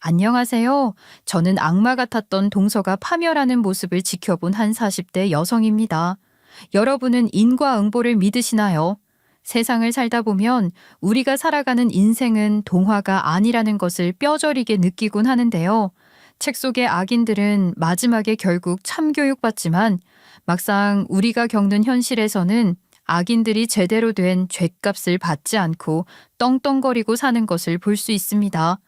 안녕하세요. 저는 악마 같았던 동서가 파멸하는 모습을 지켜본 한 40대 여성입니다. 여러분은 인과응보를 믿으시나요? 세상을 살다 보면 우리가 살아가는 인생은 동화가 아니라는 것을 뼈저리게 느끼곤 하는데요. 책 속의 악인들은 마지막에 결국 참교육받지만 막상 우리가 겪는 현실에서는 악인들이 제대로 된 죗값을 받지 않고 떵떵거리고 사는 것을 볼 수 있습니다.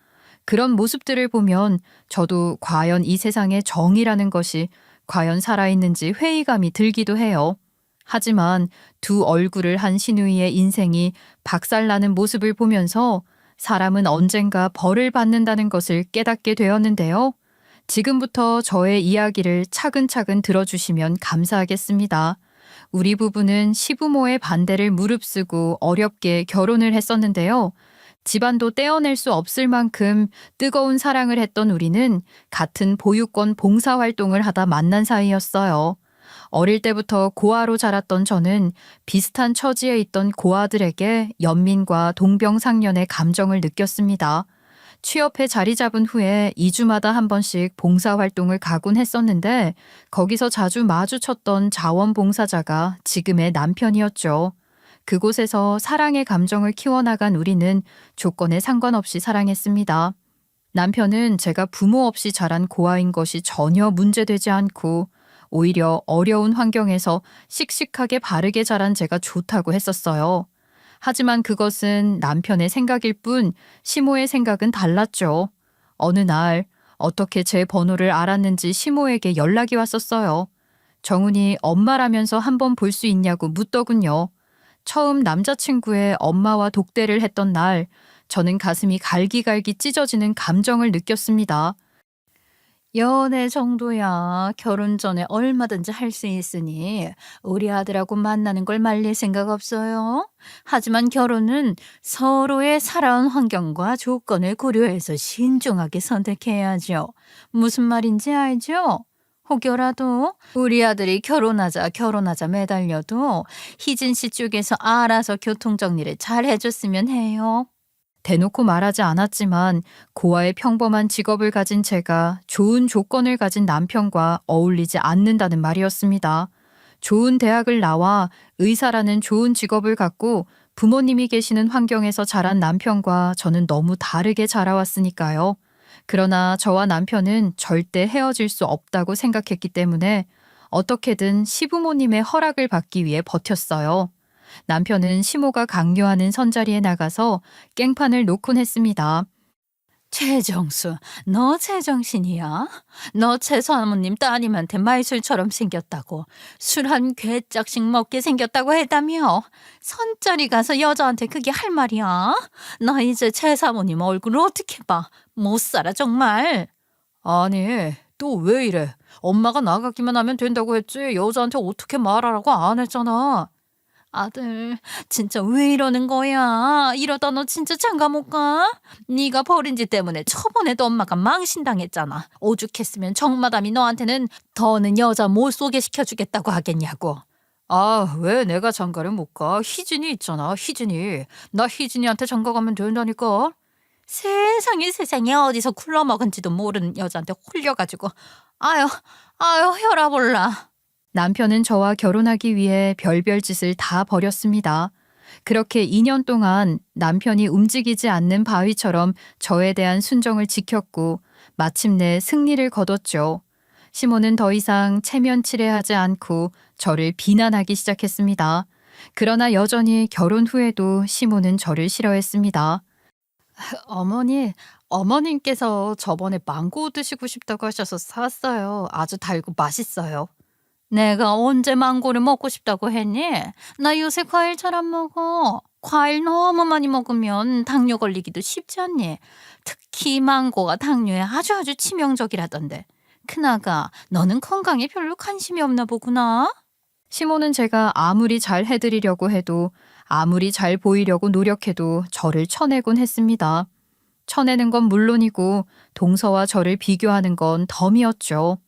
그런 모습들을 보면 저도 과연 이 세상에 정의라는 것이 과연 살아있는지 회의감이 들기도 해요. 하지만 두 얼굴을 한 시누이의 인생이 박살나는 모습을 보면서 사람은 언젠가 벌을 받는다는 것을 깨닫게 되었는데요. 지금부터 저의 이야기를 차근차근 들어주시면 감사하겠습니다. 우리 부부는 시부모의 반대를 무릅쓰고 어렵게 결혼을 했었는데요. 집안도 떼어낼 수 없을 만큼 뜨거운 사랑을 했던 우리는 같은 보육권 봉사활동을 하다 만난 사이였어요. 어릴 때부터 고아로 자랐던 저는 비슷한 처지에 있던 고아들에게 연민과 동병상련의 감정을 느꼈습니다. 취업해 자리 잡은 후에 2주마다 한 번씩 봉사활동을 가곤 했었는데 거기서 자주 마주쳤던 자원봉사자가 지금의 남편이었죠. 그곳에서 사랑의 감정을 키워나간 우리는 조건에 상관없이 사랑했습니다. 남편은 제가 부모 없이 자란 고아인 것이 전혀 문제되지 않고 오히려 어려운 환경에서 씩씩하게 바르게 자란 제가 좋다고 했었어요. 하지만 그것은 남편의 생각일 뿐 시모의 생각은 달랐죠. 어느 날 어떻게 제 번호를 알았는지 시모에게 연락이 왔었어요. 정훈이 엄마라면서 한번 볼 수 있냐고 묻더군요. 처음 남자친구의 엄마와 독대를 했던 날, 저는 가슴이 갈기갈기 찢어지는 감정을 느꼈습니다. 연애 정도야 결혼 전에 얼마든지 할 수 있으니 우리 아들하고 만나는 걸 말릴 생각 없어요. 하지만 결혼은 서로의 살아온 환경과 조건을 고려해서 신중하게 선택해야죠. 무슨 말인지 알죠? 혹여라도 우리 아들이 결혼하자 매달려도 희진 씨 쪽에서 알아서 교통 정리를 잘 해줬으면 해요. 대놓고 말하지 않았지만 고아의 평범한 직업을 가진 제가 좋은 조건을 가진 남편과 어울리지 않는다는 말이었습니다. 좋은 대학을 나와 의사라는 좋은 직업을 갖고 부모님이 계시는 환경에서 자란 남편과 저는 너무 다르게 자라왔으니까요. 그러나 저와 남편은 절대 헤어질 수 없다고 생각했기 때문에 어떻게든 시부모님의 허락을 받기 위해 버텼어요. 남편은 시모가 강요하는 선자리에 나가서 깽판을 놓곤 했습니다. 최정수, 너 제정신이야? 너 최사모님 따님한테 말술처럼 생겼다고 술 한 괴짝씩 먹게 생겼다고 했다며? 선자리 가서 여자한테 그게 할 말이야? 나 이제 최사모님 얼굴을 어떻게 봐? 못 살아 정말. 아니, 또 왜 이래? 엄마가 나가기만 하면 된다고 했지 여자한테 어떻게 말하라고 안 했잖아. 아들, 진짜 왜 이러는 거야? 이러다 너 진짜 장가 못 가? 네가 버린 지 때문에 저번에도 엄마가 망신당했잖아. 오죽했으면 정마담이 너한테는 더는 여자 못 소개시켜주겠다고 하겠냐고. 아, 왜 내가 장가를 못 가? 희진이 있잖아, 희진이. 나 희진이한테 장가 가면 된다니까. 세상에 어디서 굴러먹은지도 모르는 여자한테 홀려가지고. 아유, 혈압 올라. 남편은 저와 결혼하기 위해 별별 짓을 다 벌였습니다. 그렇게 2년 동안 남편이 움직이지 않는 바위처럼 저에 대한 순정을 지켰고 마침내 승리를 거뒀죠. 시모는 더 이상 체면치레하지 않고 저를 비난하기 시작했습니다. 그러나 여전히 결혼 후에도 시모는 저를 싫어했습니다. 어머님께서 저번에 망고 드시고 싶다고 하셔서 사왔어요. 아주 달고 맛있어요. 내가 언제 망고를 먹고 싶다고 했니? 나 요새 과일 잘 안 먹어. 과일 너무 많이 먹으면 당뇨 걸리기도 쉽지 않니? 특히 망고가 당뇨에 아주 치명적이라던데. 크나가 너는 건강에 별로 관심이 없나 보구나. 시모는 제가 아무리 잘 해드리려고 해도 아무리 잘 보이려고 노력해도 저를 쳐내곤 했습니다. 쳐내는 건 물론이고 동서와 저를 비교하는 건 덤이었죠.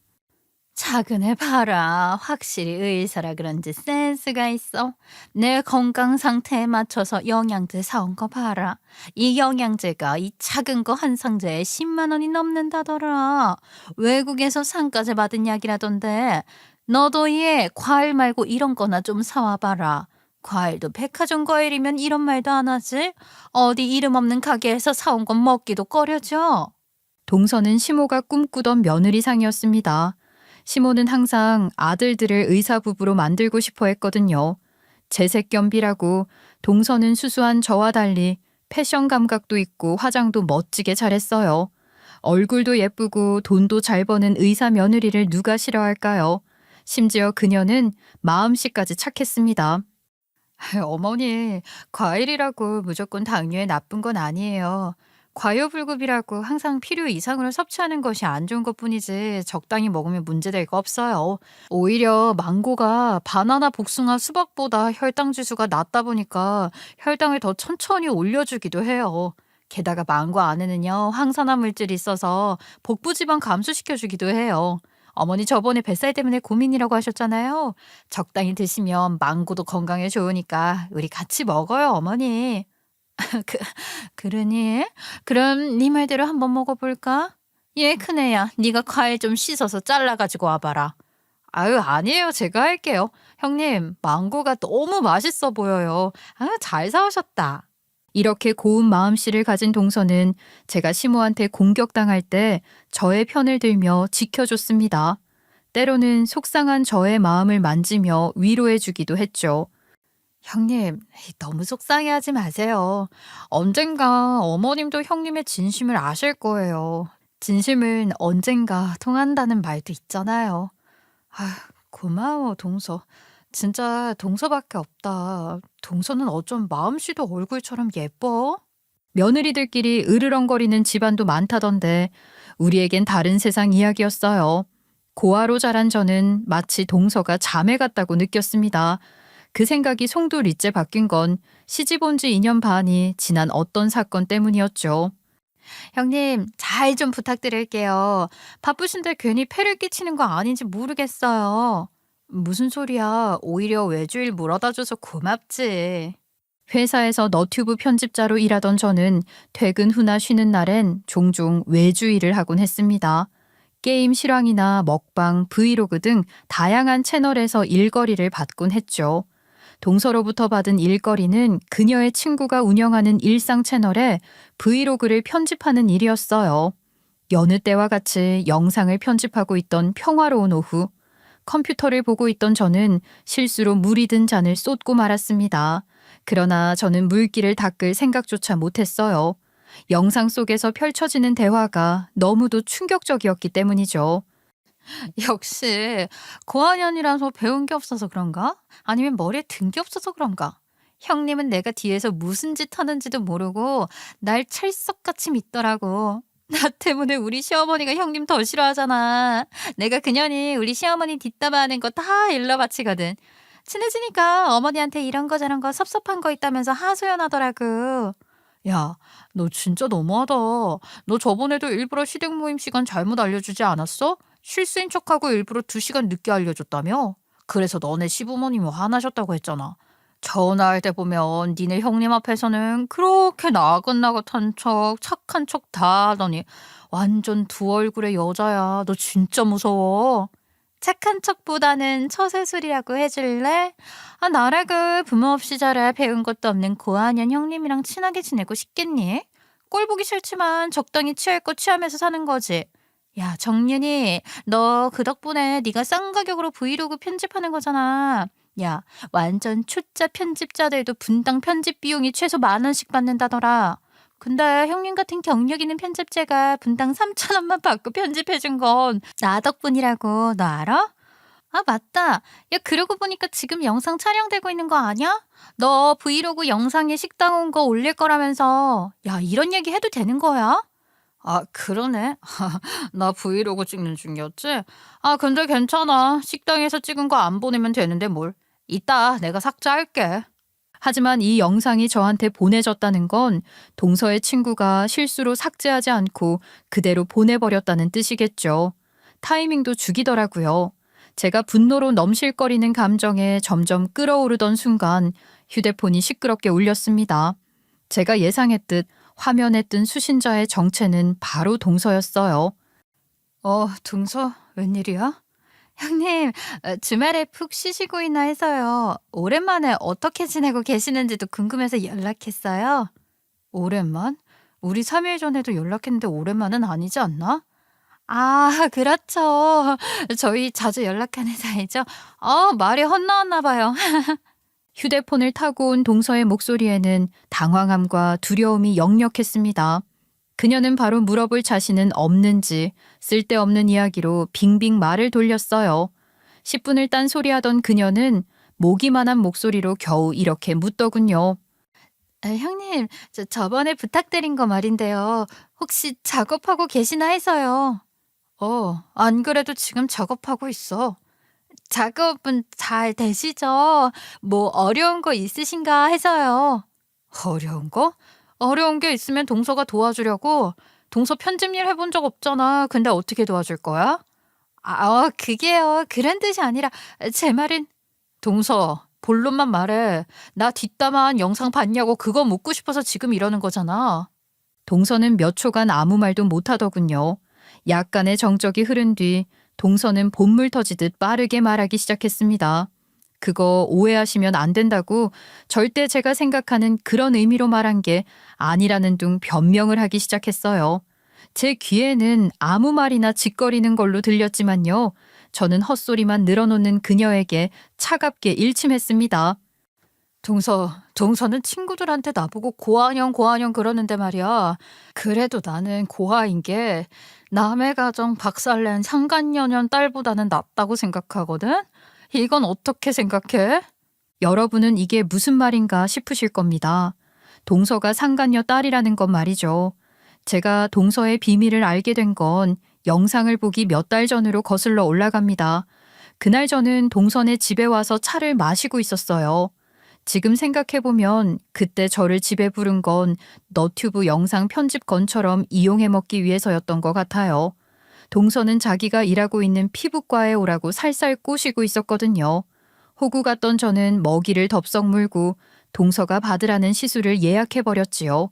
작은 애 봐라. 확실히 의사라 그런지 센스가 있어. 내 건강 상태에 맞춰서 영양제 사온 거 봐라. 이 영양제가 이 작은 거 한 상자에 10만 원이 넘는다더라. 외국에서 상가제 받은 약이라던데. 너도 얘 과일 말고 이런 거나 좀 사와 봐라. 과일도 백화점 과일이면 이런 말도 안 하지? 어디 이름 없는 가게에서 사온 건 먹기도 꺼려져. 동서는 시모가 꿈꾸던 며느리상이었습니다. 시모는 항상 아들들을 의사 부부로 만들고 싶어 했거든요. 재색겸비라고 동서는 수수한 저와 달리 패션 감각도 있고 화장도 멋지게 잘했어요. 얼굴도 예쁘고 돈도 잘 버는 의사 며느리를 누가 싫어할까요? 심지어 그녀는 마음씨까지 착했습니다. 어머니, 과일이라고 무조건 당뇨에 나쁜 건 아니에요. 과요불급이라고 항상 필요 이상으로 섭취하는 것이 안 좋은 것뿐이지 적당히 먹으면 문제될 거 없어요. 오히려 망고가 바나나, 복숭아, 수박보다 혈당 지수가 낮다 보니까 혈당을 더 천천히 올려주기도 해요. 게다가 망고 안에는요, 항산화 물질이 있어서 복부지방 감소시켜주기도 해요. 어머니 저번에 뱃살 때문에 고민이라고 하셨잖아요. 적당히 드시면 망고도 건강에 좋으니까 우리 같이 먹어요, 어머니. 그, 그러니? 그럼 네 말대로 한번 먹어볼까? 얘 큰애야, 네가 과일 좀 씻어서 잘라가지고 와봐라. 아유, 아니에요. 제가 할게요. 형님, 망고가 너무 맛있어 보여요. 아, 잘 사오셨다. 이렇게 고운 마음씨를 가진 동서는 제가 시모한테 공격당할 때 저의 편을 들며 지켜줬습니다. 때로는 속상한 저의 마음을 만지며 위로해주기도 했죠. 형님, 너무 속상해하지 마세요. 언젠가 어머님도 형님의 진심을 아실 거예요. 진심은 언젠가 통한다는 말도 있잖아요. 아휴, 고마워, 동서. 진짜 동서밖에 없다. 동서는 어쩜 마음씨도 얼굴처럼 예뻐? 며느리들끼리 으르렁거리는 집안도 많다던데 우리에겐 다른 세상 이야기였어요. 고아로 자란 저는 마치 동서가 자매 같다고 느꼈습니다. 그 생각이 송두리째 바뀐 건 시집 온 지 2년 반이 지난 어떤 사건 때문이었죠. 형님, 잘 좀 부탁드릴게요. 바쁘신데 괜히 폐를 끼치는 거 아닌지 모르겠어요. 무슨 소리야. 오히려 외주일 물어다 줘서 고맙지. 회사에서 너튜브 편집자로 일하던 저는 퇴근 후나 쉬는 날엔 종종 외주 일을 하곤 했습니다. 게임 실황이나 먹방, 브이로그 등 다양한 채널에서 일거리를 받곤 했죠. 동서로부터 받은 일거리는 그녀의 친구가 운영하는 일상 채널에 브이로그를 편집하는 일이었어요. 여느 때와 같이 영상을 편집하고 있던 평화로운 오후, 컴퓨터를 보고 있던 저는 실수로 물이 든 잔을 쏟고 말았습니다. 그러나 저는 물기를 닦을 생각조차 못했어요. 영상 속에서 펼쳐지는 대화가 너무도 충격적이었기 때문이죠. 역시 고학년이라서 배운 게 없어서 그런가? 아니면 머리에 든 게 없어서 그런가? 형님은 내가 뒤에서 무슨 짓 하는지도 모르고 날 찰떡같이 믿더라고. 나 때문에 우리 시어머니가 형님 더 싫어하잖아. 내가 그년이 우리 시어머니 뒷담화하는 거 다 일러 바치거든. 친해지니까 어머니한테 이런 거 저런 거 섭섭한 거 있다면서 하소연하더라고. 야, 너 진짜 너무하다. 너 저번에도 일부러 시댁 모임 시간 잘못 알려주지 않았어? 실수인 척하고 일부러 2시간 늦게 알려줬다며? 그래서 너네 시부모님이 화나셨다고 했잖아. 전화할 때 보면 니네 형님 앞에서는 그렇게 나긋나긋한 척, 착한 척 다 하더니 완전 두 얼굴의 여자야. 너 진짜 무서워. 착한 척보다는 처세술이라고 해줄래? 아, 나라고 부모 없이 자라 배운 것도 없는 고아년 형님이랑 친하게 지내고 싶겠니? 꼴 보기 싫지만 적당히 취할 거 취하면서 사는 거지. 야, 정윤이, 너 그 덕분에 네가 싼 가격으로 브이로그 편집하는 거잖아. 야, 완전 초짜 편집자들도 분당 편집 비용이 최소 10,000원씩 받는다더라. 근데 형님 같은 경력 있는 편집자가 분당 3,000원만 받고 편집해준 건 나 덕분이라고 너 알아? 아, 맞다. 야, 그러고 보니까 지금 영상 촬영되고 있는 거 아니야? 너 브이로그 영상에 식당 온 거 올릴 거라면서. 야, 이런 얘기 해도 되는 거야? 아, 그러네. 나 브이로그 찍는 중이었지? 아, 근데 괜찮아. 식당에서 찍은 거 안 보내면 되는데 뭘. 이따 내가 삭제할게. 하지만 이 영상이 저한테 보내졌다는 건 동서의 친구가 실수로 삭제하지 않고 그대로 보내버렸다는 뜻이겠죠. 타이밍도 죽이더라고요. 제가 분노로 넘실거리는 감정에 점점 끓어오르던 순간 휴대폰이 시끄럽게 울렸습니다. 제가 예상했듯 화면에 뜬 수신자의 정체는 바로 동서였어요. 동서, 웬일이야? 형님, 주말에 푹 쉬시고 있나 해서요. 오랜만에 어떻게 지내고 계시는지도 궁금해서 연락했어요. 오랜만? 우리 3일 전에도 연락했는데 오랜만은 아니지 않나? 아, 그렇죠. 저희 자주 연락하는 사이죠. 말이 헛나왔나 봐요. 휴대폰을 타고 온 동서의 목소리에는 당황함과 두려움이 역력했습니다. 그녀는 바로 물어볼 자신은 없는지 쓸데없는 이야기로 빙빙 말을 돌렸어요. 10분을 딴소리하던 그녀는 모기만한 목소리로 겨우 이렇게 묻더군요. 형님, 저번에 부탁드린 거 말인데요. 혹시 작업하고 계시나 해서요. 안 그래도 지금 작업하고 있어. 작업은 잘 되시죠? 뭐 어려운 거 있으신가 해서요. 어려운 거? 어려운 게 있으면 동서가 도와주려고. 동서 편집일 해본 적 없잖아. 근데 어떻게 도와줄 거야? 그게요. 그런 뜻이 아니라 제 말은 동서, 본론만 말해. 나 뒷담화한 영상 봤냐고 그거 묻고 싶어서 지금 이러는 거잖아. 동서는 몇 초간 아무 말도 못하더군요. 약간의 정적이 흐른 뒤 동서는 본물 터지듯 빠르게 말하기 시작했습니다. 그거 오해하시면 안 된다고 절대 제가 생각하는 그런 의미로 말한 게 아니라는 둥 변명을 하기 시작했어요. 제 귀에는 아무 말이나 짓거리는 걸로 들렸지만요. 저는 헛소리만 늘어놓는 그녀에게 차갑게 일침했습니다. 동서는 친구들한테 나보고 고아녕 그러는데 말이야. 그래도 나는 고아인 게 남의 가정 박살낸 상간녀년 딸보다는 낫다고 생각하거든? 이건 어떻게 생각해? 여러분은 이게 무슨 말인가 싶으실 겁니다. 동서가 상간녀 딸이라는 건 말이죠. 제가 동서의 비밀을 알게 된 건 영상을 보기 몇 달 전으로 거슬러 올라갑니다. 그날 저는 동선의 집에 와서 차를 마시고 있었어요. 지금 생각해보면 그때 저를 집에 부른 건 너튜브 영상 편집 건처럼 이용해 먹기 위해서였던 것 같아요. 동서는 자기가 일하고 있는 피부과에 오라고 살살 꼬시고 있었거든요. 호구 같던 저는 먹이를 덥석 물고 동서가 받으라는 시술을 예약해버렸지요.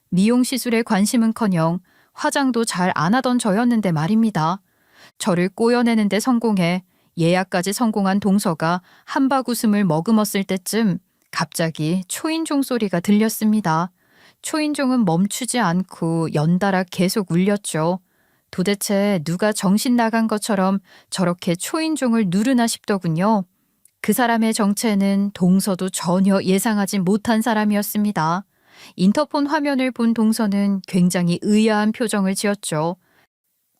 미용 시술에 관심은커녕 화장도 잘 안 하던 저였는데 말입니다. 저를 꼬여내는데 성공해 예약까지 성공한 동서가 한박 웃음을 머금었을 때쯤 갑자기 초인종 소리가 들렸습니다. 초인종은 멈추지 않고 연달아 계속 울렸죠. 도대체 누가 정신 나간 것처럼 저렇게 초인종을 누르나 싶더군요. 그 사람의 정체는 동서도 전혀 예상하지 못한 사람이었습니다. 인터폰 화면을 본 동서는 굉장히 의아한 표정을 지었죠.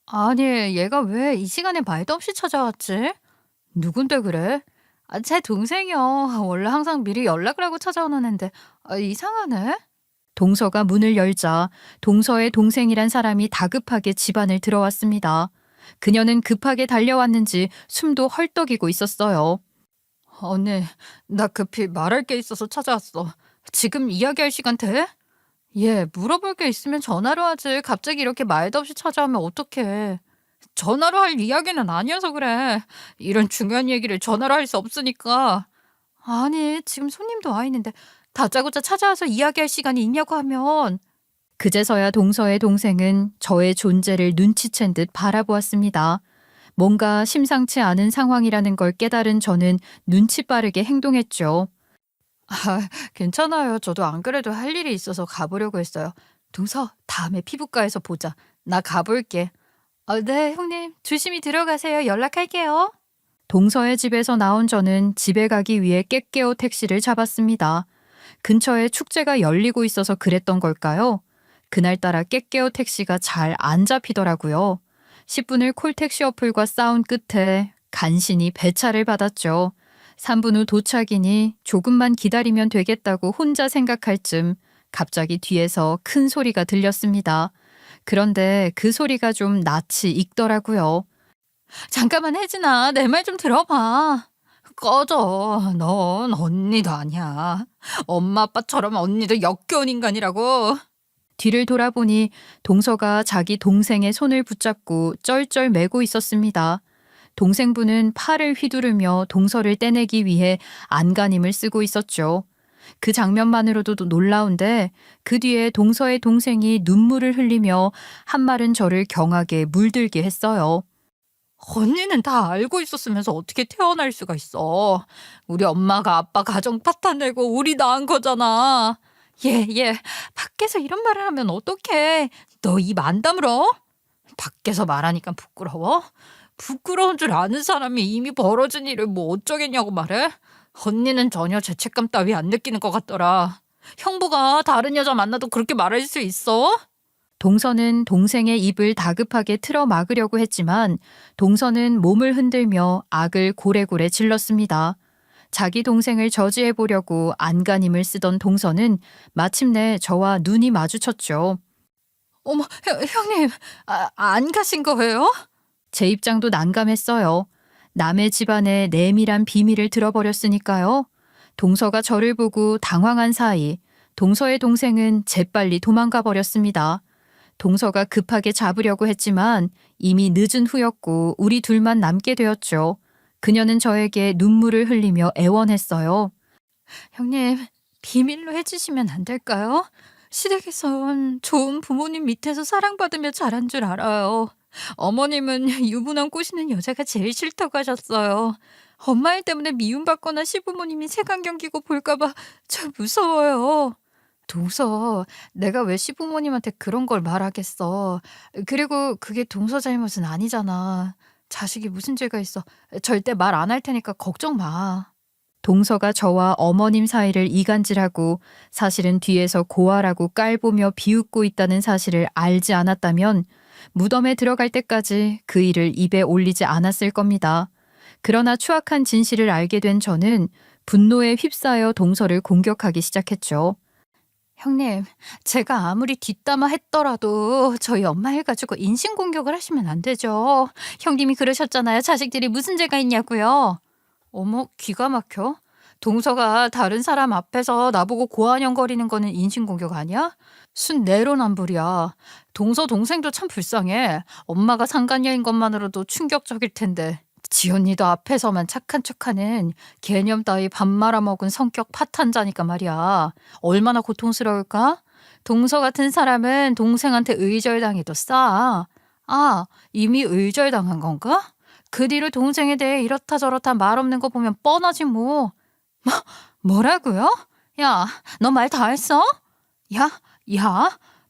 아니, 얘가 왜 이 시간에 말도 없이 찾아왔지? 누군데 그래? 제 동생이요. 원래 항상 미리 연락을 하고 찾아오는 앤데 이상하네. 동서가 문을 열자 동서의 동생이란 사람이 다급하게 집안을 들어왔습니다. 그녀는 급하게 달려왔는지 숨도 헐떡이고 있었어요. 언니, 나 급히 말할 게 있어서 찾아왔어. 지금 이야기할 시간 돼? 물어볼 게 있으면 전화로 하지. 갑자기 이렇게 말도 없이 찾아오면 어떡해. 전화로 할 이야기는 아니어서 그래. 이런 중요한 얘기를 전화로 할 수 없으니까. 아니, 지금 손님도 와 있는데 다짜고짜 찾아와서 이야기할 시간이 있냐고 하면. 그제서야 동서의 동생은 저의 존재를 눈치챈 듯 바라보았습니다. 뭔가 심상치 않은 상황이라는 걸 깨달은 저는 눈치 빠르게 행동했죠. 괜찮아요. 저도 안 그래도 할 일이 있어서 가보려고 했어요. 동서, 다음에 피부과에서 보자. 나 가볼게. 네, 형님. 조심히 들어가세요. 연락할게요. 동서의 집에서 나온 저는 집에 가기 위해 깨깨오 택시를 잡았습니다. 근처에 축제가 열리고 있어서 그랬던 걸까요? 그날따라 깨깨오 택시가 잘 안 잡히더라고요. 10분을 콜택시 어플과 싸운 끝에 간신히 배차를 받았죠. 3분 후 도착이니 조금만 기다리면 되겠다고 혼자 생각할 쯤 갑자기 뒤에서 큰 소리가 들렸습니다. 그런데 그 소리가 좀 낯이 익더라고요. 잠깐만, 혜진아. 내 말 좀 들어봐. 꺼져. 넌 언니도 아니야. 엄마 아빠처럼 언니도 역겨운 인간이라고. 뒤를 돌아보니 동서가 자기 동생의 손을 붙잡고 쩔쩔매고 있었습니다. 동생분은 팔을 휘두르며 동서를 떼내기 위해 안간힘을 쓰고 있었죠. 그 장면만으로도 놀라운데 그 뒤에 동서의 동생이 눈물을 흘리며 한말은 저를 경하게 물들게 했어요. 언니는 다 알고 있었으면서 어떻게 태어날 수가 있어. 우리 엄마가 아빠 가정 파탄내고 우리 낳은 거잖아. 얘, 밖에서 이런 말을 하면 어떡해. 너 입 안 다물어? 밖에서 말하니까 부끄러워? 부끄러운 줄 아는 사람이 이미 벌어진 일을 뭐 어쩌겠냐고 말해? 언니는 전혀 죄책감 따위 안 느끼는 것 같더라. 형부가 다른 여자 만나도 그렇게 말할 수 있어? 동서는 동생의 입을 다급하게 틀어 막으려고 했지만 동서는 몸을 흔들며 악을 고래고래 질렀습니다. 자기 동생을 저지해 보려고 안간힘을 쓰던 동서는 마침내 저와 눈이 마주쳤죠. 어머, 형님, 안 가신 거예요? 제 입장도 난감했어요. 남의 집안의 내밀한 비밀을 들어버렸으니까요. 동서가 저를 보고 당황한 사이 동서의 동생은 재빨리 도망가 버렸습니다. 동서가 급하게 잡으려고 했지만 이미 늦은 후였고 우리 둘만 남게 되었죠. 그녀는 저에게 눈물을 흘리며 애원했어요. 형님, 비밀로 해주시면 안 될까요? 시댁에선 좋은 부모님 밑에서 사랑받으며 자란 줄 알아요. 어머님은 유부남 꼬시는 여자가 제일 싫다고 하셨어요. 엄마 일 때문에 미움받거나 시부모님이 색안경 끼고 볼까봐 저 무서워요. 동서, 내가 왜 시부모님한테 그런 걸 말하겠어. 그리고 그게 동서 잘못은 아니잖아. 자식이 무슨 죄가 있어. 절대 말 안 할 테니까 걱정 마. 동서가 저와 어머님 사이를 이간질하고 사실은 뒤에서 고아라고 깔보며 비웃고 있다는 사실을 알지 않았다면 무덤에 들어갈 때까지 그 일을 입에 올리지 않았을 겁니다. 그러나 추악한 진실을 알게 된 저는 분노에 휩싸여 동서를 공격하기 시작했죠. 형님, 제가 아무리 뒷담화 했더라도 저희 엄마 일 가지고 인신공격을 하시면 안 되죠. 형님이 그러셨잖아요. 자식들이 무슨 죄가 있냐고요. 어머, 기가 막혀. 동서가 다른 사람 앞에서 나보고 고한영거리는 거는 인신공격 아니야? 순 내로남불이야. 동서 동생도 참 불쌍해. 엄마가 상간녀인 것만으로도 충격적일 텐데. 지 언니도 앞에서만 착한 척하는 개념 따위 밥 말아먹은 성격 파탄자니까 말이야. 얼마나 고통스러울까? 동서 같은 사람은 동생한테 의절당해도 싸. 아, 이미 의절당한 건가? 그 뒤로 동생에 대해 이렇다 저렇다 말 없는 거 보면 뻔하지 뭐. 뭐라고요? 야, 너 말 다 했어? 야,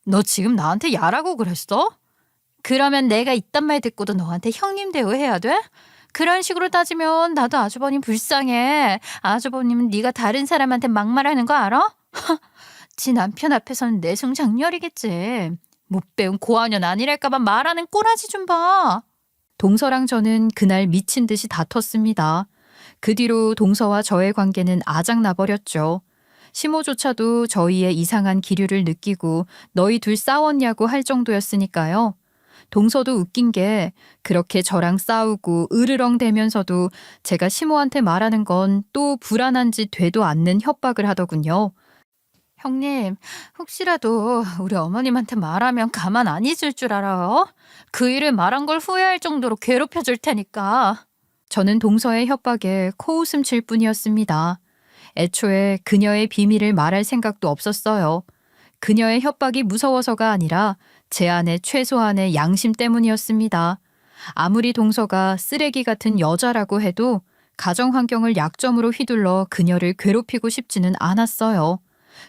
너 지금 나한테 야라고 그랬어? 그러면 내가 이딴 말 듣고도 너한테 형님 대우해야 돼? 그런 식으로 따지면 나도 아주버님 불쌍해. 아주버님은 네가 다른 사람한테 막말하는 거 알아? 지 남편 앞에서는 내숭장렬이겠지. 못 배운 고아년 아니랄까봐 말하는 꼬라지 좀 봐. 동서랑 저는 그날 미친 듯이 다퉜습니다. 그 뒤로 동서와 저의 관계는 아작나버렸죠. 시모조차도 저희의 이상한 기류를 느끼고 너희 둘 싸웠냐고 할 정도였으니까요. 동서도 웃긴 게 그렇게 저랑 싸우고 으르렁대면서도 제가 시모한테 말하는 건 또 불안한지 되도 않는 협박을 하더군요. 형님, 혹시라도 우리 어머님한테 말하면 가만 안 있을 줄 알아요? 그 일을 말한 걸 후회할 정도로 괴롭혀 줄 테니까. 저는 동서의 협박에 코웃음 칠 뿐이었습니다. 애초에 그녀의 비밀을 말할 생각도 없었어요. 그녀의 협박이 무서워서가 아니라 제 안의 최소한의 양심 때문이었습니다. 아무리 동서가 쓰레기 같은 여자라고 해도 가정 환경을 약점으로 휘둘러 그녀를 괴롭히고 싶지는 않았어요.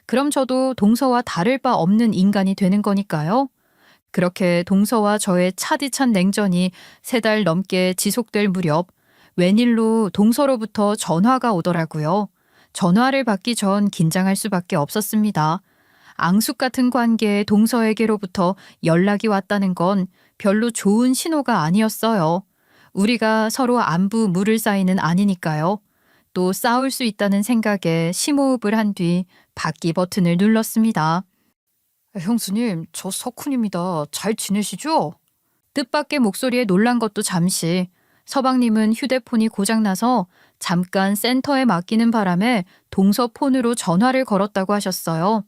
그럼 저도 동서와 다를 바 없는 인간이 되는 거니까요. 그렇게 동서와 저의 차디찬 냉전이 3달 넘게 지속될 무렵 웬일로 동서로부터 전화가 오더라고요. 전화를 받기 전 긴장할 수밖에 없었습니다. 앙숙 같은 관계의 동서에게로부터 연락이 왔다는 건 별로 좋은 신호가 아니었어요. 우리가 서로 안부 물을 사이는 아니니까요. 또 싸울 수 있다는 생각에 심호흡을 한 뒤 받기 버튼을 눌렀습니다. 형수님, 저 석훈입니다. 잘 지내시죠? 뜻밖의 목소리에 놀란 것도 잠시. 서방님은 휴대폰이 고장나서 잠깐 센터에 맡기는 바람에 동서 폰으로 전화를 걸었다고 하셨어요.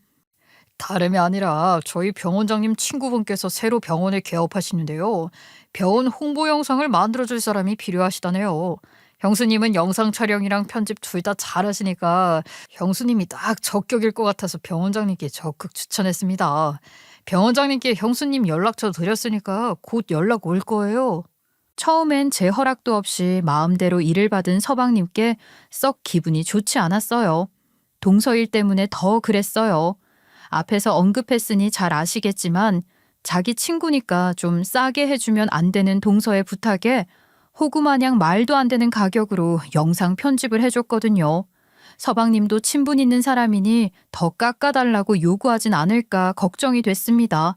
다름이 아니라 저희 병원장님 친구분께서 새로 병원을 개업하시는데요. 병원 홍보 영상을 만들어줄 사람이 필요하시다네요. 형수님은 영상 촬영이랑 편집 둘 다 잘하시니까 형수님이 딱 적격일 것 같아서 병원장님께 적극 추천했습니다. 병원장님께 형수님 연락처 드렸으니까 곧 연락 올 거예요. 처음엔 제 허락도 없이 마음대로 일을 받은 서방님께 썩 기분이 좋지 않았어요. 동서일 때문에 더 그랬어요. 앞에서 언급했으니 잘 아시겠지만 자기 친구니까 좀 싸게 해주면 안 되는 동서의 부탁에 호구마냥 말도 안 되는 가격으로 영상 편집을 해줬거든요. 서방님도 친분 있는 사람이니 더 깎아달라고 요구하진 않을까 걱정이 됐습니다.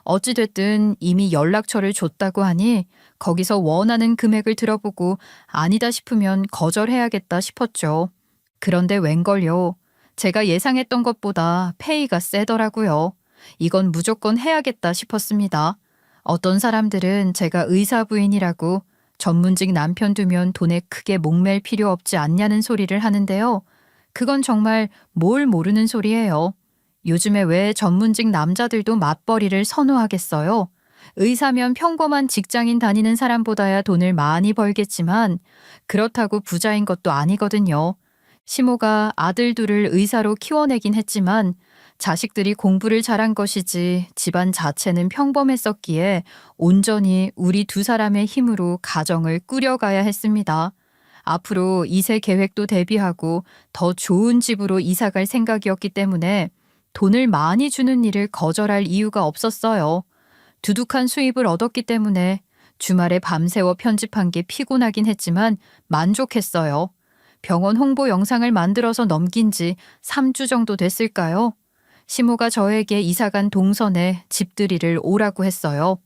어찌됐든 이미 연락처를 줬다고 하니 거기서 원하는 금액을 들어보고 아니다 싶으면 거절해야겠다 싶었죠. 그런데 웬걸요. 제가 예상했던 것보다 페이가 세더라고요. 이건 무조건 해야겠다 싶었습니다. 어떤 사람들은 제가 의사 부인이라고 전문직 남편 두면 돈에 크게 목맬 필요 없지 않냐는 소리를 하는데요. 그건 정말 뭘 모르는 소리예요. 요즘에 왜 전문직 남자들도 맞벌이를 선호하겠어요? 의사면 평범한 직장인 다니는 사람보다야 돈을 많이 벌겠지만 그렇다고 부자인 것도 아니거든요. 시모가 아들 둘을 의사로 키워내긴 했지만 자식들이 공부를 잘한 것이지 집안 자체는 평범했었기에 온전히 우리 두 사람의 힘으로 가정을 꾸려가야 했습니다. 앞으로 이세 계획도 대비하고 더 좋은 집으로 이사갈 생각이었기 때문에 돈을 많이 주는 일을 거절할 이유가 없었어요. 두둑한 수입을 얻었기 때문에 주말에 밤새워 편집한 게 피곤하긴 했지만 만족했어요. 병원 홍보 영상을 만들어서 넘긴 지 3주 정도 됐을까요? 시모가 저에게 이사간 동선에 집들이를 오라고 했어요.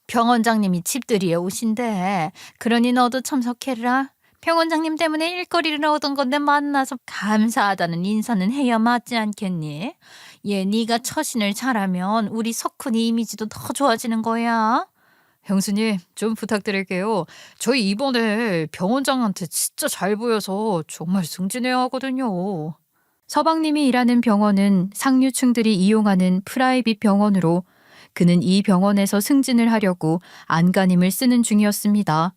병원장님이 집들이에 오신대. 그러니 너도 참석해라. 병원장님 때문에 일거리를 얻은 건데 만나서 감사하다는 인사는 해야 맞지 않겠니? 얘 네가 처신을 잘하면 우리 석훈이 이미지도 더 좋아지는 거야. 형수님, 좀 부탁드릴게요. 저희 이번에 병원장한테 진짜 잘 보여서 정말 승진해야 하거든요. 서방님이 일하는 병원은 상류층들이 이용하는 프라이빗 병원으로 그는 이 병원에서 승진을 하려고 안간힘을 쓰는 중이었습니다.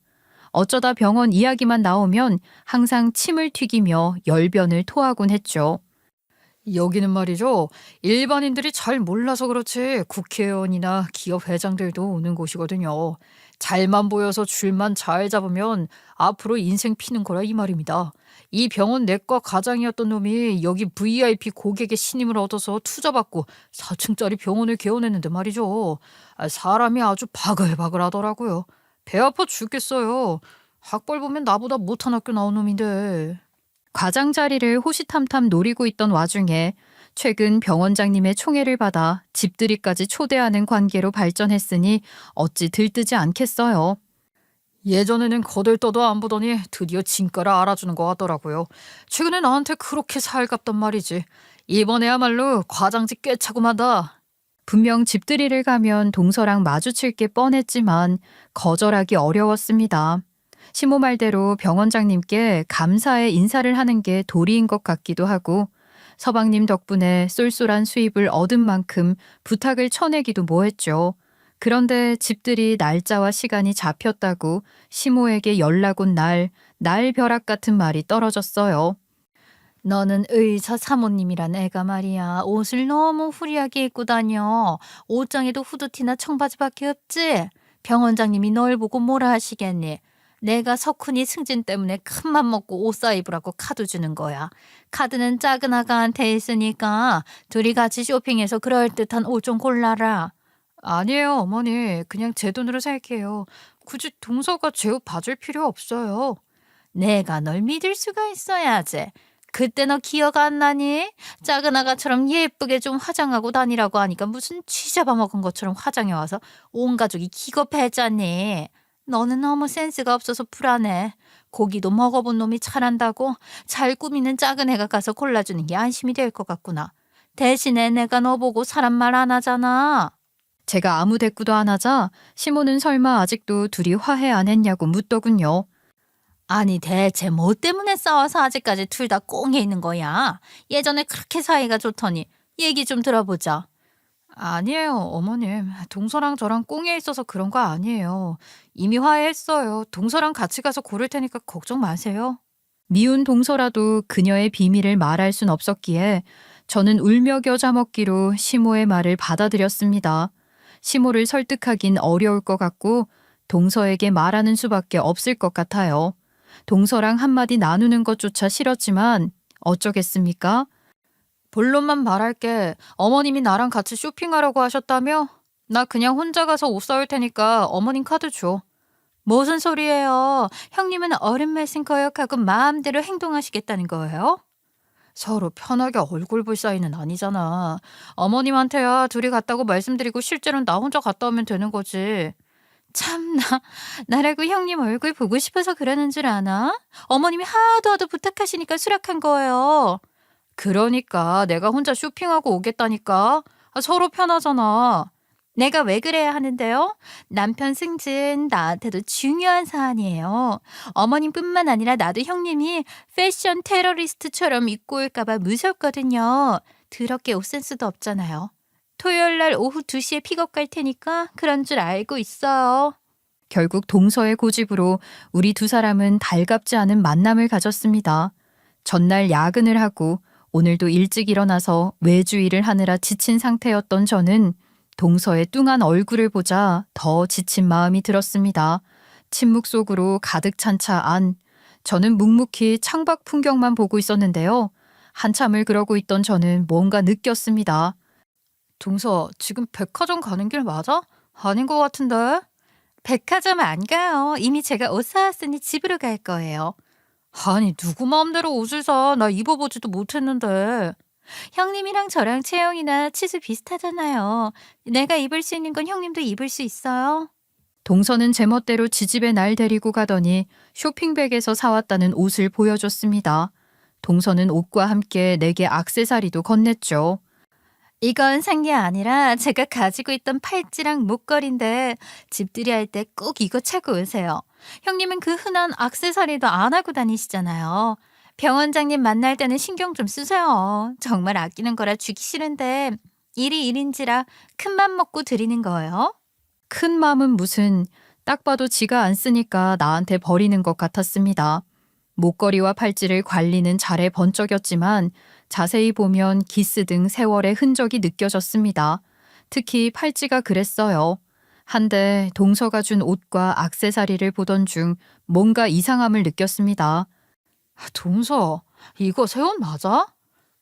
어쩌다 병원 이야기만 나오면 항상 침을 튀기며 열변을 토하곤 했죠. 여기는 말이죠. 일반인들이 잘 몰라서 그렇지 국회의원이나 기업 회장들도 오는 곳이거든요. 잘만 보여서 줄만 잘 잡으면 앞으로 인생 피는 거라 이 말입니다. 이 병원 내과 과장이었던 놈이 여기 VIP 고객의 신임을 얻어서 투자받고 4층짜리 병원을 개원했는데 말이죠. 사람이 아주 바글바글 하더라고요. 배 아파 죽겠어요. 학벌 보면 나보다 못한 학교 나온 놈인데. 과장 자리를 호시탐탐 노리고 있던 와중에 최근 병원장님의 총애를 받아 집들이까지 초대하는 관계로 발전했으니 어찌 들뜨지 않겠어요. 예전에는 거들떠도 안 보더니 드디어 진가를 알아주는 것 같더라고요. 최근에 나한테 그렇게 살갑단 말이지. 이번에야말로 과장직 꿰차고마다. 분명 집들이를 가면 동서랑 마주칠 게 뻔했지만 거절하기 어려웠습니다. 시모 말대로 병원장님께 감사의 인사를 하는 게 도리인 것 같기도 하고 서방님 덕분에 쏠쏠한 수입을 얻은 만큼 부탁을 쳐내기도 뭐했죠. 그런데 집들이 날짜와 시간이 잡혔다고 시모에게 연락 온 날 벼락 같은 말이 떨어졌어요. 너는 의사 사모님이란 애가 말이야. 옷을 너무 후리하게 입고 다녀. 옷장에도 후드티나 청바지밖에 없지? 병원장님이 널 보고 뭐라 하시겠니? 내가 석훈이 승진 때문에 큰맘 먹고 옷 사 입으라고 카드 주는 거야. 카드는 작은 아가한테 있으니까 둘이 같이 쇼핑해서 그럴듯한 옷 좀 골라라. 아니에요, 어머니. 그냥 제 돈으로 살게요. 굳이 동서가 제 옷 봐줄 필요 없어요. 내가 널 믿을 수가 있어야지. 그때 너 기억 안 나니? 작은 아가처럼 예쁘게 좀 화장하고 다니라고 하니까 무슨 쥐 잡아먹은 것처럼 화장해 와서 온 가족이 기겁했잖니. 너는 너무 센스가 없어서 불안해. 고기도 먹어본 놈이 잘한다고 잘 꾸미는 작은 애가 가서 골라주는 게 안심이 될 것 같구나. 대신에 내가 너 보고 사람 말 안 하잖아. 제가 아무 대꾸도 안 하자 시모는 설마 아직도 둘이 화해 안 했냐고 묻더군요. 아니 대체 뭐 때문에 싸워서 아직까지 둘 다 꽁에 있는 거야? 예전에 그렇게 사이가 좋더니 얘기 좀 들어보자. 아니에요, 어머님. 동서랑 저랑 꽁에 있어서 그런 거 아니에요. 이미 화해했어요. 동서랑 같이 가서 고를 테니까 걱정 마세요. 미운 동서라도 그녀의 비밀을 말할 순 없었기에 저는 울며 겨자 먹기로 시모의 말을 받아들였습니다. 시모를 설득하긴 어려울 것 같고 동서에게 말하는 수밖에 없을 것 같아요. 동서랑 한마디 나누는 것조차 싫었지만 어쩌겠습니까? 본론만 말할게. 어머님이 나랑 같이 쇼핑하라고 하셨다며? 나 그냥 혼자 가서 옷 사올 테니까 어머님 카드 줘. 무슨 소리예요? 형님은 어른 말씀 거역하고 마음대로 행동하시겠다는 거예요? 서로 편하게 얼굴 볼 사이는 아니잖아. 어머님한테야 둘이 갔다고 말씀드리고 실제로는 나 혼자 갔다 오면 되는 거지. 참나, 나라고 형님 얼굴 보고 싶어서 그러는 줄 아나? 어머님이 하도 부탁하시니까 수락한 거예요. 그러니까 내가 혼자 쇼핑하고 오겠다니까. 서로 편하잖아. 내가 왜 그래야 하는데요? 남편 승진 나한테도 중요한 사안이에요. 어머님뿐만 아니라 나도 형님이 패션 테러리스트처럼 입고 올까봐 무섭거든요. 더럽게 옷 센스도 없잖아요. 토요일 날 오후 2시에 픽업 갈 테니까 그런 줄 알고 있어요. 결국 동서의 고집으로 우리 두 사람은 달갑지 않은 만남을 가졌습니다. 전날 야근을 하고 오늘도 일찍 일어나서 외주일을 하느라 지친 상태였던 저는 동서의 뚱한 얼굴을 보자 더 지친 마음이 들었습니다. 침묵 속으로 가득 찬 차 안. 저는 묵묵히 창밖 풍경만 보고 있었는데요. 한참을 그러고 있던 저는 뭔가 느꼈습니다. 동서, 지금 백화점 가는 길 맞아? 아닌 것 같은데? 백화점 안 가요. 이미 제가 옷 사왔으니 집으로 갈 거예요. 아니, 누구 마음대로 옷을 사? 나 입어보지도 못했는데. 형님이랑 저랑 체형이나 치수 비슷하잖아요. 내가 입을 수 있는 건 형님도 입을 수 있어요. 동서는 제멋대로 지집에 날 데리고 가더니 쇼핑백에서 사왔다는 옷을 보여줬습니다. 동서는 옷과 함께 내게 액세서리도 건넸죠. 이건 산 게 아니라 제가 가지고 있던 팔찌랑 목걸이인데 집들이 할 때 꼭 이거 차고 오세요. 형님은 그 흔한 액세서리도 안 하고 다니시잖아요. 병원장님 만날 때는 신경 좀 쓰세요. 정말 아끼는 거라 주기 싫은데 일이 일인지라 큰맘 먹고 드리는 거예요. 큰 맘은 무슨, 딱 봐도 지가 안 쓰니까 나한테 버리는 것 같았습니다. 목걸이와 팔찌를 관리는 잘해 번쩍였지만 자세히 보면 기스 등 세월의 흔적이 느껴졌습니다. 특히 팔찌가 그랬어요. 한데 동서가 준 옷과 액세서리를 보던 중 뭔가 이상함을 느꼈습니다. 동서, 이거 새 옷 맞아?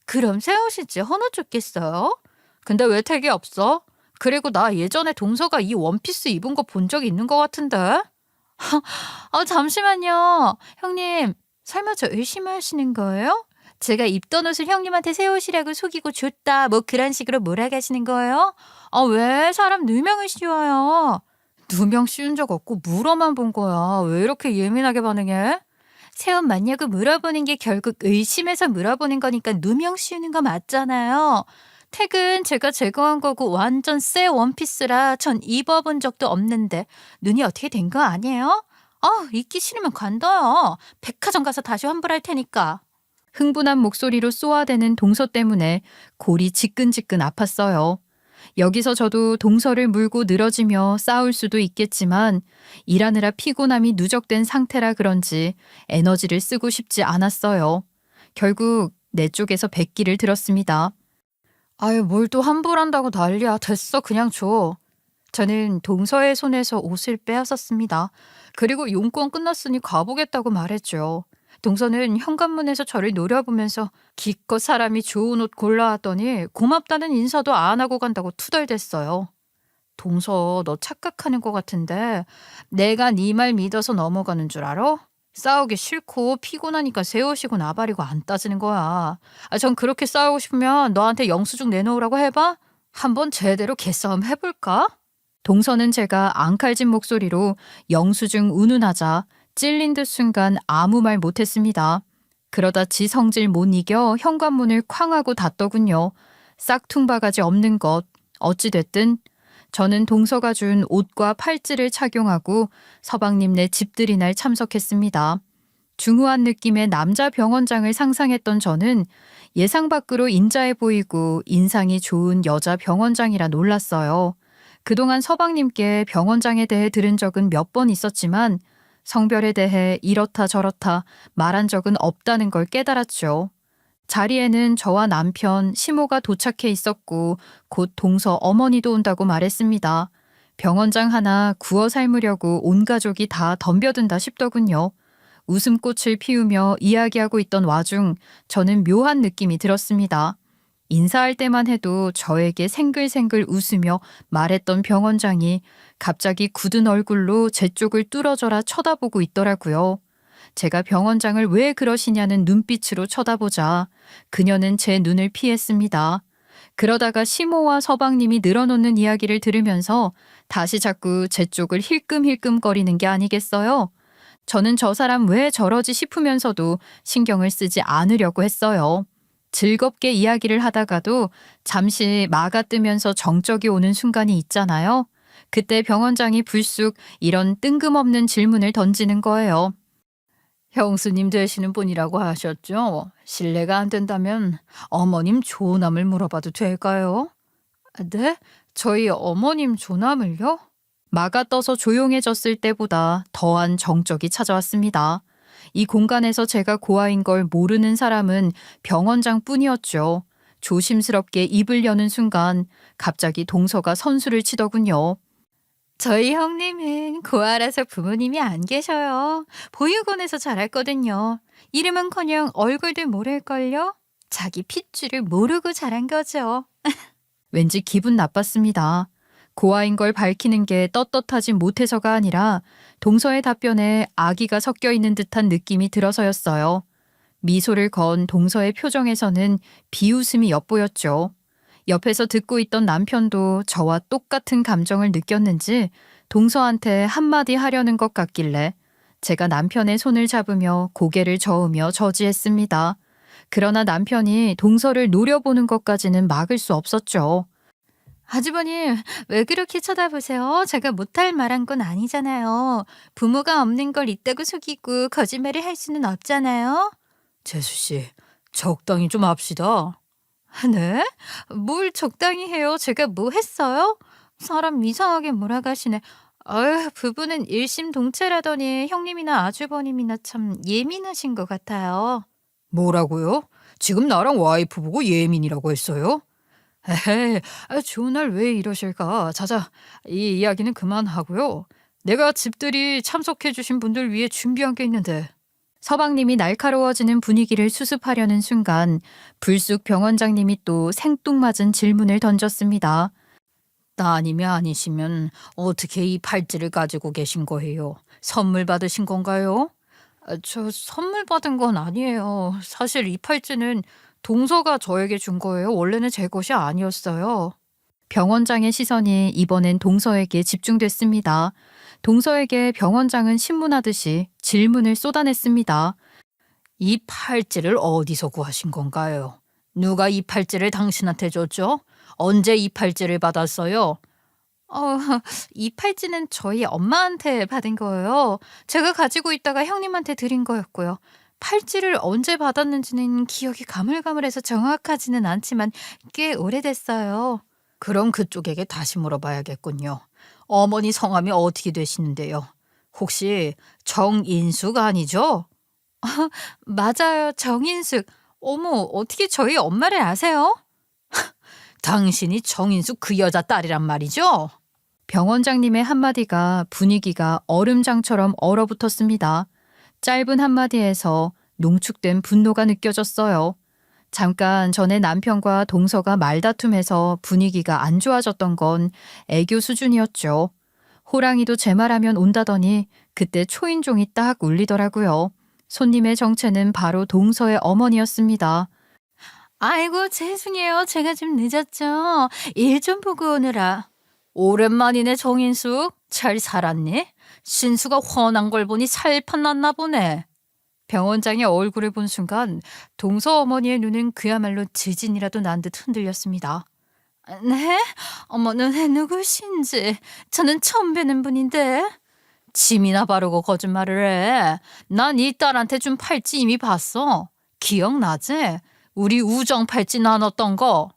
그럼 새 옷이지 헌 옷 줬겠어요? 근데 왜 택이 없어? 그리고 나 예전에 동서가 이 원피스 입은 거 본 적 있는 것 같은데? 잠시만요. 형님, 설마 저 의심하시는 거예요? 제가 입던 옷을 형님한테 새 옷이라고 속이고 줬다. 뭐 그런 식으로 몰아가시는 거예요? 왜 사람 누명을 씌워요? 누명 씌운 적 없고 물어만 본 거야. 왜 이렇게 예민하게 반응해? 새 옷 맞냐고 물어보는 게 결국 의심해서 물어보는 거니까 누명 씌우는 거 맞잖아요. 택은 제가 제거한 거고 완전 새 원피스라 전 입어본 적도 없는데 눈이 어떻게 된 거 아니에요? 입기 싫으면 관둬요. 백화점 가서 다시 환불할 테니까. 흥분한 목소리로 쏘아대는 동서 때문에 골이 지끈지끈 아팠어요. 여기서 저도 동서를 물고 늘어지며 싸울 수도 있겠지만 일하느라 피곤함이 누적된 상태라 그런지 에너지를 쓰고 싶지 않았어요. 결국 내 쪽에서 백기를 들었습니다. 아유, 뭘 또 환불한다고 난리야. 됐어, 그냥 줘. 저는 동서의 손에서 옷을 빼앗았습니다. 그리고 용건 끝났으니 가보겠다고 말했죠. 동서는 현관문에서 저를 노려보면서 기껏 사람이 좋은 옷 골라왔더니 고맙다는 인사도 안 하고 간다고 투덜댔어요. 동서, 너 착각하는 것 같은데 내가 네 말 믿어서 넘어가는 줄 알아? 싸우기 싫고 피곤하니까 새 옷이고 나발이고 안 따지는 거야. 전 그렇게 싸우고 싶으면 너한테 영수증 내놓으라고 해봐? 한번 제대로 개싸움 해볼까? 동서는 제가 앙칼진 목소리로 영수증 운운하자 찔린 듯 순간 아무 말 못했습니다. 그러다 지 성질 못 이겨 현관문을 쾅 하고 닫더군요. 싹퉁바가지 없는 것. 어찌됐든 저는 동서가 준 옷과 팔찌를 착용하고 서방님네 집들이 날 참석했습니다. 중후한 느낌의 남자 병원장을 상상했던 저는 예상 밖으로 인자해 보이고 인상이 좋은 여자 병원장이라 놀랐어요. 그동안 서방님께 병원장에 대해 들은 적은 몇 번 있었지만 성별에 대해 이렇다 저렇다 말한 적은 없다는 걸 깨달았죠. 자리에는 저와 남편, 시모가 도착해 있었고 곧 동서 어머니도 온다고 말했습니다. 병원장 하나 구워 삶으려고 온 가족이 다 덤벼든다 싶더군요. 웃음꽃을 피우며 이야기하고 있던 와중 저는 묘한 느낌이 들었습니다. 인사할 때만 해도 저에게 생글생글 웃으며 말했던 병원장이 갑자기 굳은 얼굴로 제 쪽을 뚫어져라 쳐다보고 있더라고요. 제가 병원장을 왜 그러시냐는 눈빛으로 쳐다보자 그녀는 제 눈을 피했습니다. 그러다가 시모와 서방님이 늘어놓는 이야기를 들으면서 다시 자꾸 제 쪽을 힐끔힐끔거리는 게 아니겠어요? 저는 저 사람 왜 저러지 싶으면서도 신경을 쓰지 않으려고 했어요. 즐겁게 이야기를 하다가도 잠시 마가 뜨면서 정적이 오는 순간이 있잖아요. 그때 병원장이 불쑥 이런 뜬금없는 질문을 던지는 거예요. 형수님 되시는 분이라고 하셨죠? 실례가 안 된다면 어머님 조남을 물어봐도 될까요? 네? 저희 어머님 조남을요? 마가 떠서 조용해졌을 때보다 더한 정적이 찾아왔습니다. 이 공간에서 제가 고아인 걸 모르는 사람은 병원장 뿐이었죠. 조심스럽게 입을 여는 순간 갑자기 동서가 선수를 치더군요. 저희 형님은 고아라서 부모님이 안 계셔요. 보육원에서 자랐거든요. 이름은커녕 얼굴도 모를걸요? 자기 핏줄을 모르고 자란 거죠. 왠지 기분 나빴습니다. 고아인 걸 밝히는 게 떳떳하지 못해서가 아니라 동서의 답변에 아기가 섞여 있는 듯한 느낌이 들어서였어요. 미소를 건 동서의 표정에서는 비웃음이 엿보였죠. 옆에서 듣고 있던 남편도 저와 똑같은 감정을 느꼈는지 동서한테 한마디 하려는 것 같길래 제가 남편의 손을 잡으며 고개를 저으며 저지했습니다. 그러나 남편이 동서를 노려보는 것까지는 막을 수 없었죠. 아주버님, 왜 그렇게 쳐다보세요? 제가 못할 말한 건 아니잖아요. 부모가 없는 걸 있다고 속이고 거짓말을 할 수는 없잖아요. 재수씨, 적당히 좀 합시다. 네? 뭘 적당히 해요? 제가 뭐 했어요? 사람 이상하게 몰아가시네. 아유, 부부는 일심동체라더니 형님이나 아주버님이나 참 예민하신 것 같아요. 뭐라고요? 지금 나랑 와이프 보고 예민이라고 했어요? 에헤이, 좋은 날 왜 이러실까? 자자, 이 이야기는 그만하고요. 내가 집들이 참석해 주신 분들 위해 준비한 게 있는데. 서방님이 날카로워지는 분위기를 수습하려는 순간 불쑥 병원장님이 또 생뚱맞은 질문을 던졌습니다. 따님이 아니시면 어떻게 이 팔찌를 가지고 계신 거예요? 선물 받으신 건가요? 저 선물 받은 건 아니에요. 사실 이 팔찌는 동서가 저에게 준 거예요. 원래는 제 것이 아니었어요. 병원장의 시선이 이번엔 동서에게 집중됐습니다. 동서에게 병원장은 신문하듯이 질문을 쏟아냈습니다. 이 팔찌를 어디서 구하신 건가요? 누가 이 팔찌를 당신한테 줬죠? 언제 이 팔찌를 받았어요? 어, 이 팔찌는 저희 엄마한테 받은 거예요. 제가 가지고 있다가 형님한테 드린 거였고요. 팔찌를 언제 받았는지는 기억이 가물가물해서 정확하지는 않지만 꽤 오래됐어요. 그럼 그쪽에게 다시 물어봐야겠군요. 어머니 성함이 어떻게 되시는데요? 혹시 정인숙 아니죠? 맞아요, 정인숙. 어머, 어떻게 저희 엄마를 아세요? 당신이 정인숙 그 여자 딸이란 말이죠? 병원장님의 한마디가 분위기가 얼음장처럼 얼어붙었습니다. 짧은 한마디에서 농축된 분노가 느껴졌어요. 잠깐 전에 남편과 동서가 말다툼해서 분위기가 안 좋아졌던 건 애교 수준이었죠. 호랑이도 제 말하면 온다더니 그때 초인종이 딱 울리더라고요. 손님의 정체는 바로 동서의 어머니였습니다. 아이고, 죄송해요. 제가 좀 늦었죠. 일 좀 보고 오느라. 오랜만이네, 정인숙. 잘 살았니? 신수가 훤한 걸 보니 살판 났나 보네. 병원장의 얼굴을 본 순간 동서 어머니의 눈은 그야말로 지진이라도 난 듯 흔들렸습니다. 네? 어머는 누구신지. 저는 처음 뵈는 분인데. 침이나 바르고 거짓말을 해. 난 이 딸한테 준 팔찌 이미 봤어. 기억나지? 우리 우정 팔찌 나눴던 거.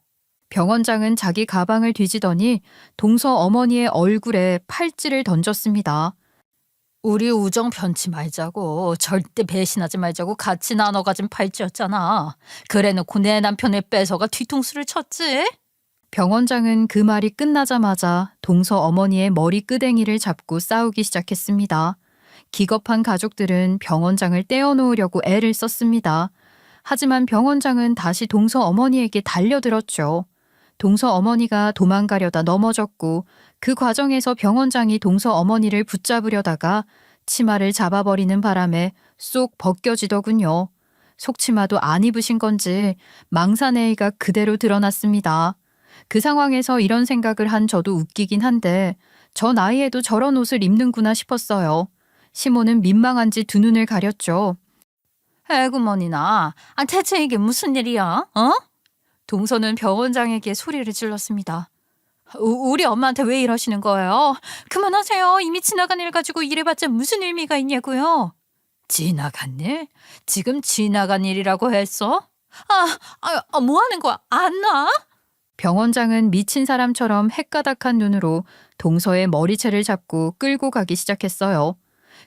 병원장은 자기 가방을 뒤지더니 동서 어머니의 얼굴에 팔찌를 던졌습니다. 우리 우정 편치 말자고, 절대 배신하지 말자고 같이 나눠 가진 팔찌였잖아. 그래놓고 내 남편을 뺏어가 뒤통수를 쳤지? 병원장은 그 말이 끝나자마자 동서 어머니의 머리 끄댕이를 잡고 싸우기 시작했습니다. 기겁한 가족들은 병원장을 떼어놓으려고 애를 썼습니다. 하지만 병원장은 다시 동서 어머니에게 달려들었죠. 동서 어머니가 도망가려다 넘어졌고 그 과정에서 병원장이 동서 어머니를 붙잡으려다가 치마를 잡아버리는 바람에 쏙 벗겨지더군요. 속치마도 안 입으신 건지 망사내의가 그대로 드러났습니다. 그 상황에서 이런 생각을 한 저도 웃기긴 한데 저 나이에도 저런 옷을 입는구나 싶었어요. 시모는 민망한지 두 눈을 가렸죠. 에구머니나, 대체 이게 무슨 일이야? 어? 동서는 병원장에게 소리를 질렀습니다. 우리 엄마한테 왜 이러시는 거예요? 그만하세요. 이미 지나간 일 가지고 이래봤자 무슨 의미가 있냐고요. 지나간 일? 지금 지나간 일이라고 했어? 뭐 하는 거야? 안 나? 병원장은 미친 사람처럼 헷가닥한 눈으로 동서의 머리채를 잡고 끌고 가기 시작했어요.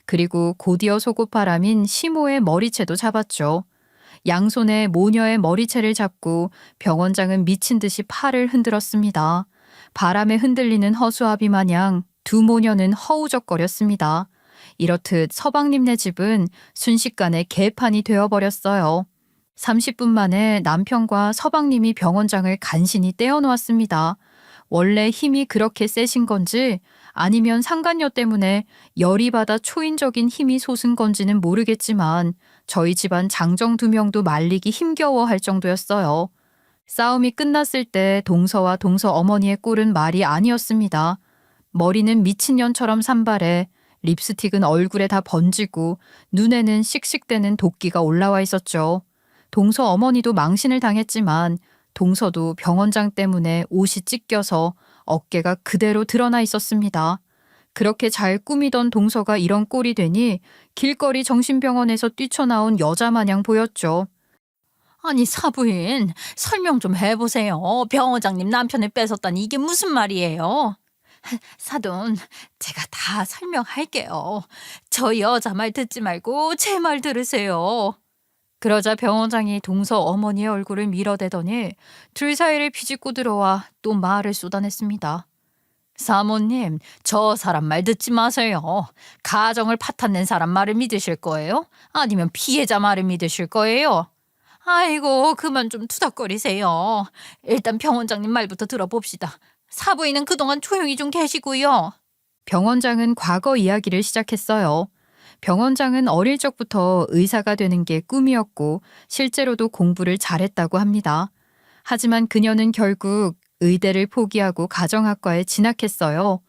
그리고 곧이어 속옷바람인 시모의 머리채도 잡았죠. 양손에 모녀의 머리채를 잡고 병원장은 미친 듯이 팔을 흔들었습니다. 바람에 흔들리는 허수아비 마냥 두 모녀는 허우적거렸습니다. 이렇듯 서방님네 집은 순식간에 개판이 되어버렸어요. 30분 만에 남편과 서방님이 병원장을 간신히 떼어놓았습니다. 원래 힘이 그렇게 세신 건지 아니면 상간녀 때문에 열이 받아 초인적인 힘이 솟은 건지는 모르겠지만 저희 집안 장정 2명도 말리기 힘겨워할 정도였어요. 싸움이 끝났을 때 동서와 동서 어머니의 꼴은 말이 아니었습니다. 머리는 미친년처럼 산발해 립스틱은 얼굴에 다 번지고 눈에는 씩씩대는 도끼가 올라와 있었죠. 동서 어머니도 망신을 당했지만 동서도 병원장 때문에 옷이 찢겨서 어깨가 그대로 드러나 있었습니다. 그렇게 잘 꾸미던 동서가 이런 꼴이 되니 길거리 정신병원에서 뛰쳐나온 여자 마냥 보였죠. 아니, 사부인, 설명 좀 해보세요. 병원장님 남편을 뺏었다니 이게 무슨 말이에요? 사돈, 제가 다 설명할게요. 저 여자 말 듣지 말고 제 말 들으세요. 그러자 병원장이 동서 어머니의 얼굴을 밀어대더니 둘 사이를 비집고 들어와 또 말을 쏟아냈습니다. 사모님, 저 사람 말 듣지 마세요. 가정을 파탄낸 사람 말을 믿으실 거예요? 아니면 피해자 말을 믿으실 거예요? 아이고, 그만 좀 투닥거리세요. 일단 병원장님 말부터 들어봅시다. 사부인은 그동안 조용히 좀 계시고요. 병원장은 과거 이야기를 시작했어요. 병원장은 어릴 적부터 의사가 되는 게 꿈이었고 실제로도 공부를 잘했다고 합니다. 하지만 그녀는 결국 의대를 포기하고 가정학과에 진학했어요.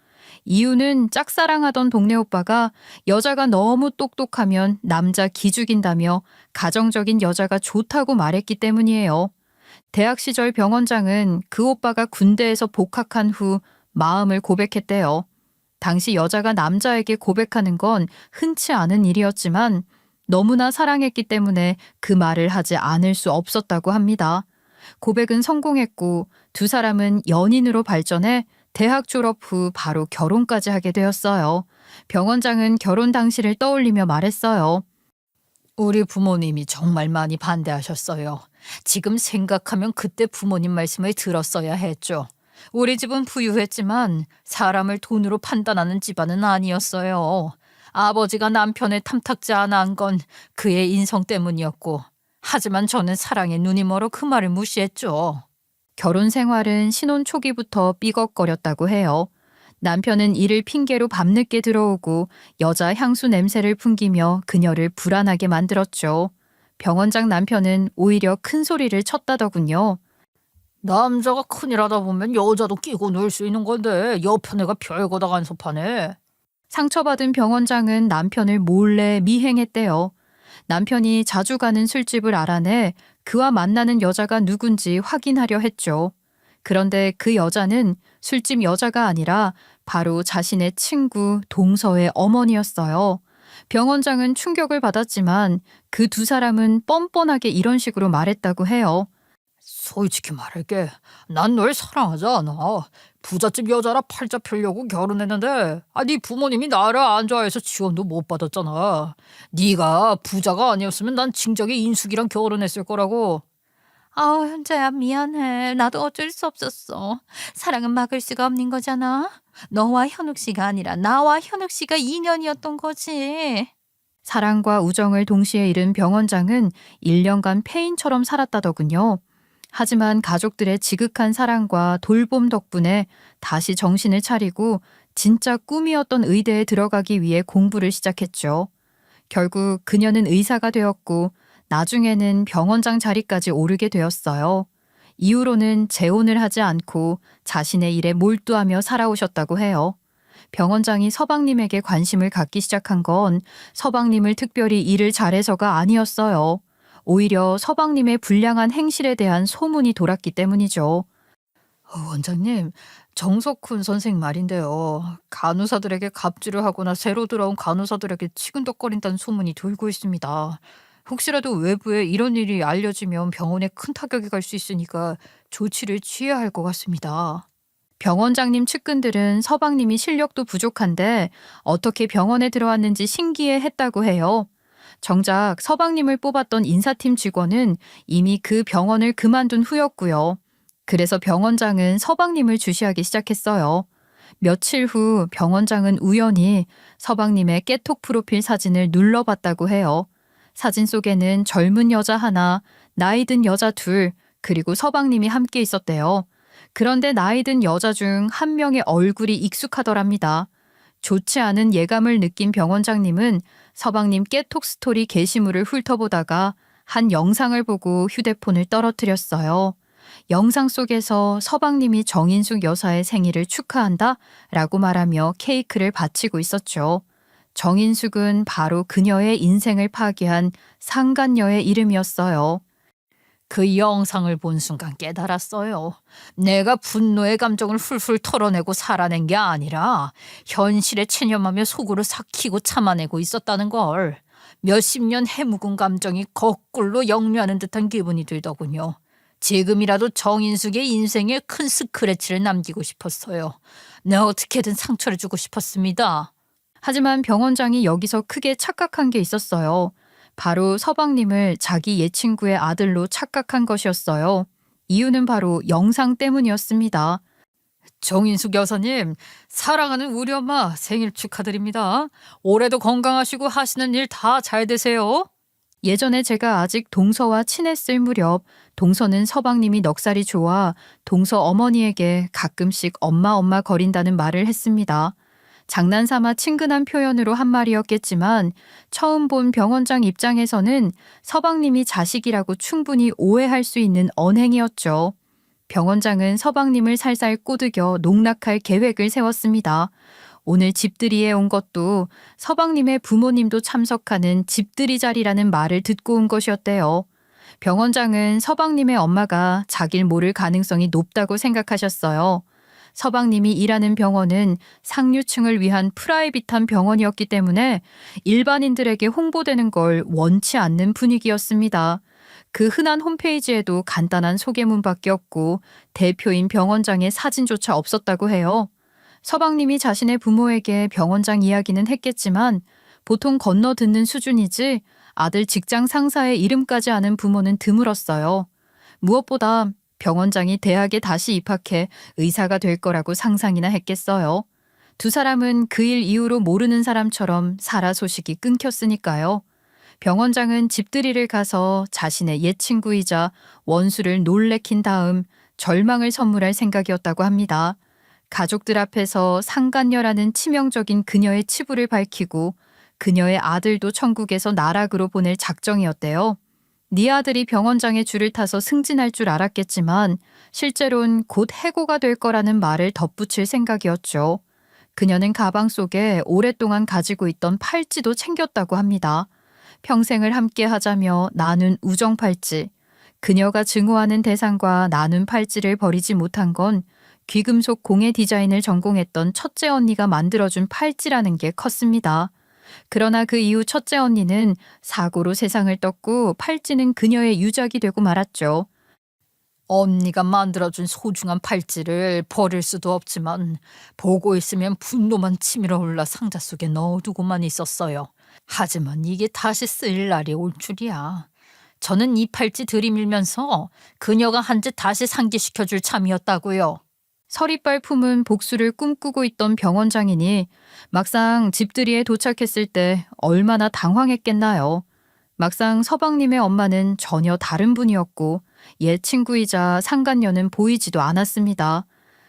이유는 짝사랑하던 동네 오빠가 여자가 너무 똑똑하면 남자 기죽인다며 가정적인 여자가 좋다고 말했기 때문이에요. 대학 시절 병원장은 그 오빠가 군대에서 복학한 후 마음을 고백했대요. 당시 여자가 남자에게 고백하는 건 흔치 않은 일이었지만 너무나 사랑했기 때문에 그 말을 하지 않을 수 없었다고 합니다. 고백은 성공했고 두 사람은 연인으로 발전해 대학 졸업 후 바로 결혼까지 하게 되었어요. 병원장은 결혼 당시를 떠올리며 말했어요. 우리 부모님이 정말 많이 반대하셨어요. 지금 생각하면 그때 부모님 말씀을 들었어야 했죠. 우리 집은 부유했지만 사람을 돈으로 판단하는 집안은 아니었어요. 아버지가 남편을 탐탁지 않아 한 건 그의 인성 때문이었고, 하지만 저는 사랑에 눈이 멀어 그 말을 무시했죠. 결혼 생활은 신혼 초기부터 삐걱거렸다고 해요. 남편은 이를 핑계로 밤늦게 들어오고 여자 향수 냄새를 풍기며 그녀를 불안하게 만들었죠. 병원장 남편은 오히려 큰 소리를 쳤다더군요. 남자가 큰일 하다 보면 여자도 끼고 놀 수 있는 건데 옆에 애가 별거다 간섭하네. 상처받은 병원장은 남편을 몰래 미행했대요. 남편이 자주 가는 술집을 알아내 그와 만나는 여자가 누군지 확인하려 했죠. 그런데 그 여자는 술집 여자가 아니라 바로 자신의 친구 동서의 어머니였어요. 병원장은 충격을 받았지만 그 두 사람은 뻔뻔하게 이런 식으로 말했다고 해요. 솔직히 말할게. 난 널 사랑하지 않아. 부잣집 여자라 팔자 펴려고 결혼했는데 네 부모님이 나를 안 좋아해서 지원도 못 받았잖아. 네가 부자가 아니었으면 난 진작에 인숙이랑 결혼했을 거라고. 현자야 미안해. 나도 어쩔 수 없었어. 사랑은 막을 수가 없는 거잖아. 너와 현욱 씨가 아니라 나와 현욱 씨가 인연이었던 거지. 사랑과 우정을 동시에 잃은 병원장은 1년간 폐인처럼 살았다더군요. 하지만 가족들의 지극한 사랑과 돌봄 덕분에 다시 정신을 차리고 진짜 꿈이었던 의대에 들어가기 위해 공부를 시작했죠. 결국 그녀는 의사가 되었고 나중에는 병원장 자리까지 오르게 되었어요. 이후로는 재혼을 하지 않고 자신의 일에 몰두하며 살아오셨다고 해요. 병원장이 서방님에게 관심을 갖기 시작한 건 서방님을 특별히 일을 잘해서가 아니었어요. 오히려 서방님의 불량한 행실에 대한 소문이 돌았기 때문이죠. 원장님, 정석훈 선생 말인데요. 간호사들에게 갑질을 하거나 새로 들어온 간호사들에게 치근덕거린다는 소문이 돌고 있습니다. 혹시라도 외부에 이런 일이 알려지면 병원에 큰 타격이 갈 수 있으니까 조치를 취해야 할 것 같습니다. 병원장님 측근들은 서방님이 실력도 부족한데 어떻게 병원에 들어왔는지 신기해 했다고 해요. 정작 서방님을 뽑았던 인사팀 직원은 이미 그 병원을 그만둔 후였고요. 그래서 병원장은 서방님을 주시하기 시작했어요. 며칠 후 병원장은 우연히 서방님의 깨톡 프로필 사진을 눌러봤다고 해요. 사진 속에는 젊은 여자 하나, 나이 든 여자 둘, 그리고 서방님이 함께 있었대요. 그런데 나이 든 여자 중 한 명의 얼굴이 익숙하더랍니다. 좋지 않은 예감을 느낀 병원장님은 서방님 깨톡 스토리 게시물을 훑어보다가 한 영상을 보고 휴대폰을 떨어뜨렸어요. 영상 속에서 서방님이 정인숙 여사의 생일을 축하한다 라고 말하며 케이크를 바치고 있었죠. 정인숙은 바로 그녀의 인생을 파괴한 상간녀의 이름이었어요. 그 영상을 본 순간 깨달았어요. 내가 분노의 감정을 훌훌 털어내고 살아낸 게 아니라 현실에 체념하며 속으로 삭히고 참아내고 있었다는 걸. 몇십 년 해묵은 감정이 거꾸로 역류하는 듯한 기분이 들더군요. 지금이라도 정인숙의 인생에 큰 스크래치를 남기고 싶었어요. 내가 어떻게든 상처를 주고 싶었습니다. 하지만 병원장이 여기서 크게 착각한 게 있었어요. 바로 서방님을 자기 예친구의 아들로 착각한 것이었어요. 이유는 바로 영상 때문이었습니다. 정인숙 여사님, 사랑하는 우리 엄마 생일 축하드립니다. 올해도 건강하시고 하시는 일 다 잘 되세요. 예전에 제가 아직 동서와 친했을 무렵 동서는 서방님이 넉살이 좋아 동서 어머니에게 가끔씩 엄마 거린다는 말을 했습니다. 장난삼아 친근한 표현으로 한 말이었겠지만 처음 본 병원장 입장에서는 서방님이 자식이라고 충분히 오해할 수 있는 언행이었죠. 병원장은 서방님을 살살 꼬드겨 농락할 계획을 세웠습니다. 오늘 집들이에 온 것도 서방님의 부모님도 참석하는 집들이 자리라는 말을 듣고 온 것이었대요. 병원장은 서방님의 엄마가 자길 모를 가능성이 높다고 생각하셨어요. 서방님이 일하는 병원은 상류층을 위한 프라이빗한 병원이었기 때문에 일반인들에게 홍보되는 걸 원치 않는 분위기였습니다. 그 흔한 홈페이지에도 간단한 소개문밖에 없고 대표인 병원장의 사진조차 없었다고 해요. 서방님이 자신의 부모에게 병원장 이야기는 했겠지만 보통 건너 듣는 수준이지 아들 직장 상사의 이름까지 아는 부모는 드물었어요. 무엇보다 병원장이 대학에 다시 입학해 의사가 될 거라고 상상이나 했겠어요. 두 사람은 그 일 이후로 모르는 사람처럼 살아 소식이 끊겼으니까요. 병원장은 집들이를 가서 자신의 옛 친구이자 원수를 놀래킨 다음 절망을 선물할 생각이었다고 합니다. 가족들 앞에서 상간녀라는 치명적인 그녀의 치부를 밝히고 그녀의 아들도 천국에서 나락으로 보낼 작정이었대요. 네 아들이 병원장의 줄을 타서 승진할 줄 알았겠지만 실제로는 곧 해고가 될 거라는 말을 덧붙일 생각이었죠. 그녀는 가방 속에 오랫동안 가지고 있던 팔찌도 챙겼다고 합니다. 평생을 함께 하자며 나눈 우정 팔찌. 그녀가 증오하는 대상과 나눈 팔찌를 버리지 못한 건 귀금속 공예 디자인을 전공했던 첫째 언니가 만들어준 팔찌라는 게 컸습니다. 그러나 그 이후 첫째 언니는 사고로 세상을 떴고 팔찌는 그녀의 유작이 되고 말았죠. 언니가 만들어준 소중한 팔찌를 버릴 수도 없지만 보고 있으면 분노만 치밀어 올라 상자 속에 넣어두고만 있었어요. 하지만 이게 다시 쓸 날이 올 줄이야. 저는 이 팔찌 들이밀면서 그녀가 한 짓 다시 상기시켜줄 참이었다고요. 서리빨 품은 복수를 꿈꾸고 있던 병원장이니 막상 집들이에 도착했을 때 얼마나 당황했겠나요. 막상 서방님의 엄마는 전혀 다른 분이었고 옛 친구이자 상간녀는 보이지도 않았습니다.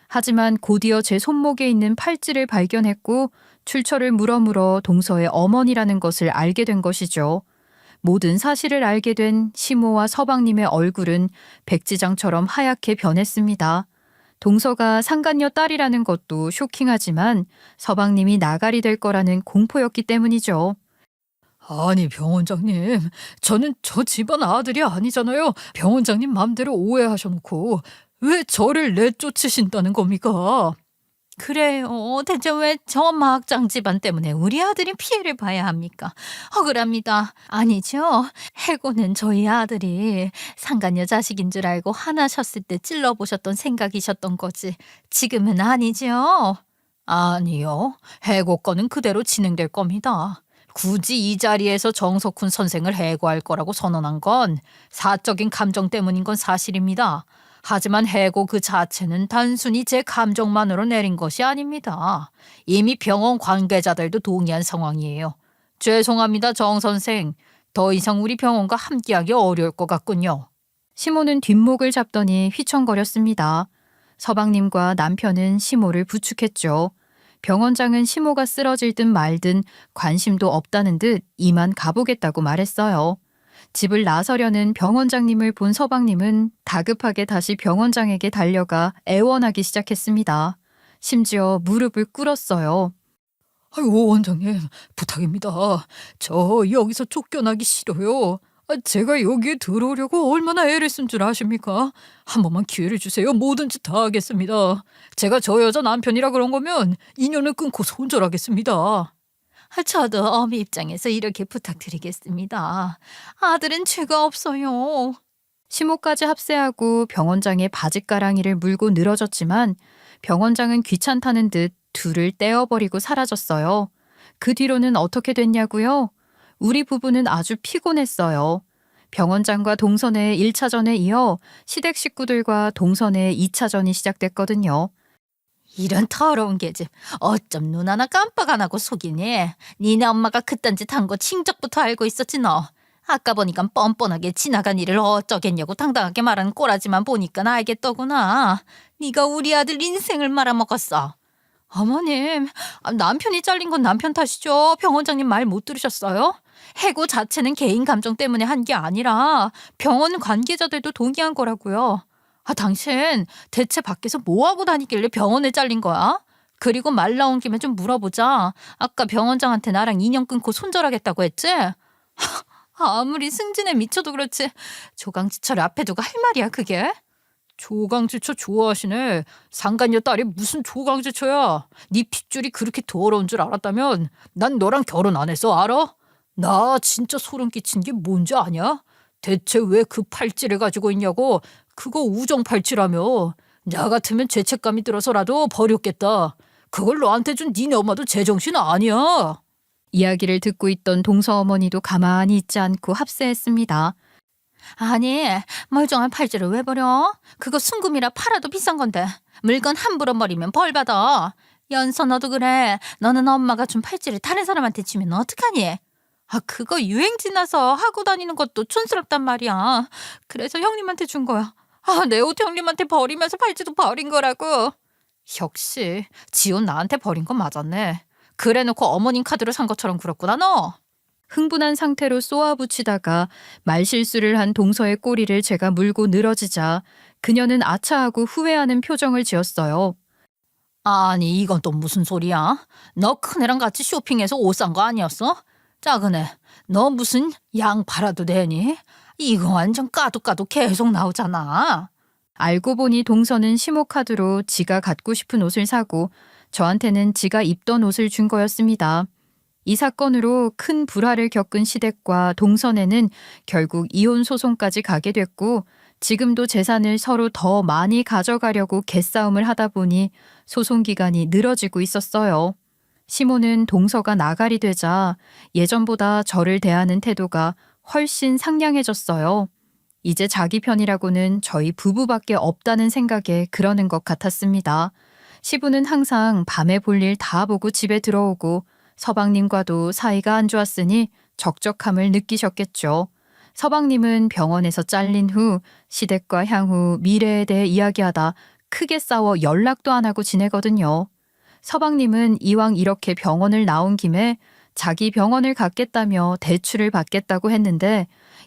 하지만 곧이어 제 손목에 있는 팔찌를 발견했고 출처를 물어물어 동서의 어머니라는 것을 알게 된 것이죠. 모든 사실을 알게 된 시모와 서방님의 얼굴은 백지장처럼 하얗게 변했습니다. 동서가 상간녀 딸이라는 것도 쇼킹하지만 서방님이 나가리 될 거라는 공포였기 때문이죠. 아니 병원장님, 저는 저 집안 아들이 아니잖아요. 병원장님 맘대로 오해하셔놓고 왜 저를 내쫓으신다는 겁니까? 그래요. 대체 왜 저 막장 집안 때문에 우리 아들이 피해를 봐야 합니까? 억울합니다. 아니죠. 해고는 저희 아들이 상간녀 자식인 줄 알고 화나셨을 때 찔러보셨던 생각이셨던 거지. 지금은 아니죠. 아니요. 해고 건은 그대로 진행될 겁니다. 굳이 이 자리에서 정석훈 선생을 해고할 거라고 선언한 건 사적인 감정 때문인 건 사실입니다. 하지만 해고 그 자체는 단순히 제 감정만으로 내린 것이 아닙니다. 이미 병원 관계자들도 동의한 상황이에요. 죄송합니다, 정 선생. 더 이상 우리 병원과 함께하기 어려울 것 같군요. 시모는 뒷목을 잡더니 휘청거렸습니다. 서방님과 남편은 시모를 부축했죠. 병원장은 시모가 쓰러질 듯 말든 관심도 없다는 듯 이만 가보겠다고 말했어요. 집을 나서려는 병원장님을 본 서방님은 다급하게 다시 병원장에게 달려가 애원하기 시작했습니다. 심지어 무릎을 꿇었어요. 아이고 원장님, 부탁입니다. 저 여기서 쫓겨나기 싫어요. 제가 여기에 들어오려고 얼마나 애를 쓴 줄 아십니까? 한 번만 기회를 주세요. 뭐든지 다 하겠습니다. 제가 저 여자 남편이라 그런 거면 인연을 끊고 손절하겠습니다. 저도 어미 입장에서 이렇게 부탁드리겠습니다. 아들은 죄가 없어요. 시모까지 합세하고 병원장의 바짓가랑이를 물고 늘어졌지만 병원장은 귀찮다는 듯 둘을 떼어버리고 사라졌어요. 그 뒤로는 어떻게 됐냐고요? 우리 부부는 아주 피곤했어요. 병원장과 동선의 1차전에 이어 시댁 식구들과 동선의 2차전이 시작됐거든요. 이런 더러운 계집. 어쩜 눈 하나 깜빡 안 하고 속이니? 니네 엄마가 그딴 짓 한 거 친척부터 알고 있었지 너. 아까 보니까 뻔뻔하게 지나간 일을 어쩌겠냐고 당당하게 말하는 꼬라지만 보니까 알겠더구나. 네가 우리 아들 인생을 말아먹었어. 어머님, 남편이 잘린 건 남편 탓이죠. 병원장님 말 못 들으셨어요? 해고 자체는 개인 감정 때문에 한 게 아니라 병원 관계자들도 동의한 거라고요. 당신 대체 밖에서 뭐 하고 다니길래 병원에 잘린 거야? 그리고 말 나온 김에 좀 물어보자. 아까 병원장한테 나랑 인연 끊고 손절하겠다고 했지? 아무리 승진에 미쳐도 그렇지 조강지철 앞에 두고 할 말이야 그게? 조강지처 좋아하시네. 상간녀 딸이 무슨 조강지처야. 네 핏줄이 그렇게 더러운 줄 알았다면 난 너랑 결혼 안 해서 알아? 나 진짜 소름 끼친 게 뭔지 아냐? 대체 왜 그 팔찌를 가지고 있냐고. 그거 우정 팔찌라며. 나 같으면 죄책감이 들어서라도 버렸겠다. 그걸 너한테 준 니네 엄마도 제정신 아니야. 이야기를 듣고 있던 동서 어머니도 가만히 있지 않고 합세했습니다. 아니, 멀쩡한 팔찌를 왜 버려? 그거 순금이라 팔아도 비싼 건데. 물건 함부로 버리면 벌 받아. 연서 너도 그래. 너는 엄마가 준 팔찌를 다른 사람한테 주면 어떡하니? 그거 유행 지나서 하고 다니는 것도 촌스럽단 말이야. 그래서 형님한테 준 거야. 내 옷 형님한테 버리면서 팔찌도 버린 거라고. 역시 지온 나한테 버린 건 맞았네. 그래놓고 어머님 카드로 산 것처럼 굴었구나 너. 흥분한 상태로 쏘아붙이다가 말실수를 한 동서의 꼬리를 제가 물고 늘어지자 그녀는 아차하고 후회하는 표정을 지었어요. 아니 이건 또 무슨 소리야? 너 큰애랑 같이 쇼핑해서 옷 산 거 아니었어? 작은애, 너 무슨 양 팔아도 되니? 이거 완전 까도 계속 나오잖아. 알고 보니 동서는 시모카드로 지가 갖고 싶은 옷을 사고 저한테는 지가 입던 옷을 준 거였습니다. 이 사건으로 큰 불화를 겪은 시댁과 동선에는 결국 이혼 소송까지 가게 됐고 지금도 재산을 서로 더 많이 가져가려고 개싸움을 하다 보니 소송 기간이 늘어지고 있었어요. 시모는 동서가 나가리 되자 예전보다 저를 대하는 태도가 훨씬 상냥해졌어요. 이제 자기 편이라고는 저희 부부밖에 없다는 생각에 그러는 것 같았습니다. 시부는 항상 밤에 볼 일 다 보고 집에 들어오고 서방님과도 사이가 안 좋았으니 적적함을 느끼셨겠죠. 서방님은 병원에서 잘린 후 시댁과 향후 미래에 대해 이야기하다 크게 싸워 연락도 안 하고 지내거든요. 서방님은 이왕 이렇게 병원을 나온 김에 자기 병원을 갖겠다며 대출을 받겠다고 했는데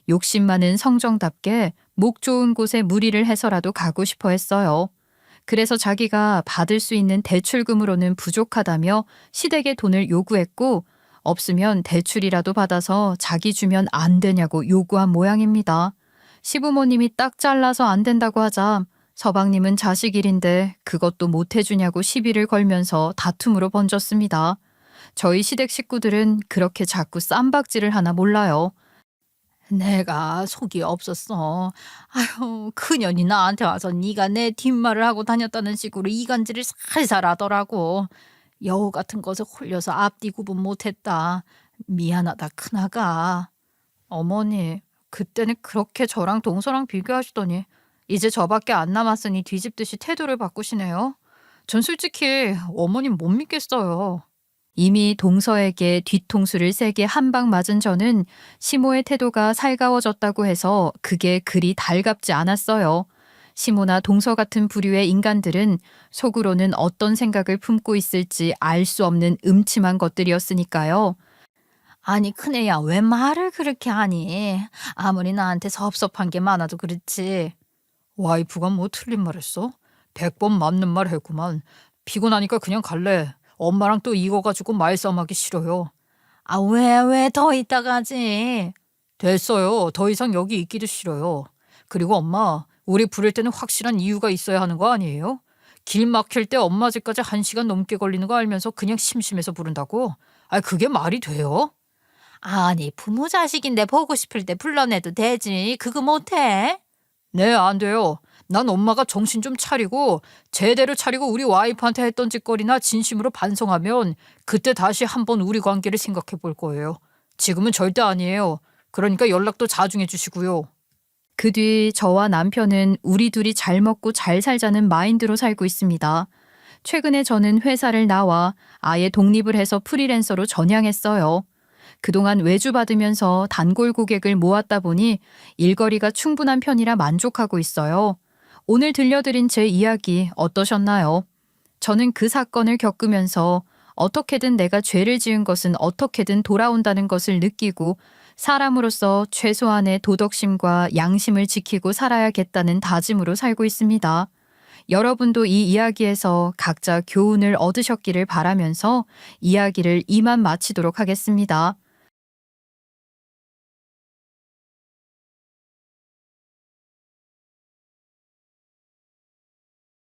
욕심 많은 성정답게 목 좋은 곳에 무리를 해서라도 가고 싶어 했어요. 그래서 자기가 받을 수 있는 대출금으로는 부족하다며 시댁에 돈을 요구했고 없으면 대출이라도 받아서 자기 주면 안 되냐고 요구한 모양입니다. 시부모님이 딱 잘라서 안 된다고 하자 서방님은 자식 일인데 그것도 못 해주냐고 시비를 걸면서 다툼으로 번졌습니다. 저희 시댁 식구들은 그렇게 자꾸 쌈박질을 하나 몰라요. 내가 속이 없었어. 아유, 그년이 나한테 와서 네가 내 뒷말을 하고 다녔다는 식으로 이간질을 살살 하더라고. 여우 같은 것에 홀려서 앞뒤 구분 못했다. 미안하다 큰아가. 어머니, 그때는 그렇게 저랑 동서랑 비교하시더니 이제 저밖에 안 남았으니 뒤집듯이 태도를 바꾸시네요. 전 솔직히 어머님 못 믿겠어요. 이미 동서에게 뒤통수를 세게 한 방 맞은 저는 시모의 태도가 살가워졌다고 해서 그게 그리 달갑지 않았어요. 시모나 동서 같은 부류의 인간들은 속으로는 어떤 생각을 품고 있을지 알 수 없는 음침한 것들이었으니까요. 아니 큰애야 왜 말을 그렇게 하니? 아무리 나한테 섭섭한 게 많아도 그렇지. 와이프가 뭐 틀린 말 했어? 100번 맞는 말 했구만. 피곤하니까 그냥 갈래. 엄마랑 또 이거 가지고 말싸움하기 싫어요. 아, 왜 더 있다 가지? 됐어요. 더 이상 여기 있기도 싫어요. 그리고 엄마, 우리 부를 때는 확실한 이유가 있어야 하는 거 아니에요? 길 막힐 때 엄마 집까지 1시간 넘게 걸리는 거 알면서 그냥 심심해서 부른다고? 아, 그게 말이 돼요? 아니, 부모 자식인데 보고 싶을 때 불러내도 되지. 그거 못해? 네, 안 돼요. 난 엄마가 정신 좀 차리고 제대로 차리고 우리 와이프한테 했던 짓거리나 진심으로 반성하면 그때 다시 한번 우리 관계를 생각해 볼 거예요. 지금은 절대 아니에요. 그러니까 연락도 자중해 주시고요. 그 뒤 저와 남편은 우리 둘이 잘 먹고 잘 살자는 마인드로 살고 있습니다. 최근에 저는 회사를 나와 아예 독립을 해서 프리랜서로 전향했어요. 그동안 외주 받으면서 단골 고객을 모았다 보니 일거리가 충분한 편이라 만족하고 있어요. 오늘 들려드린 제 이야기 어떠셨나요? 저는 그 사건을 겪으면서 어떻게든 내가 죄를 지은 것은 어떻게든 돌아온다는 것을 느끼고 사람으로서 최소한의 도덕심과 양심을 지키고 살아야겠다는 다짐으로 살고 있습니다. 여러분도 이 이야기에서 각자 교훈을 얻으셨기를 바라면서 이야기를 이만 마치도록 하겠습니다.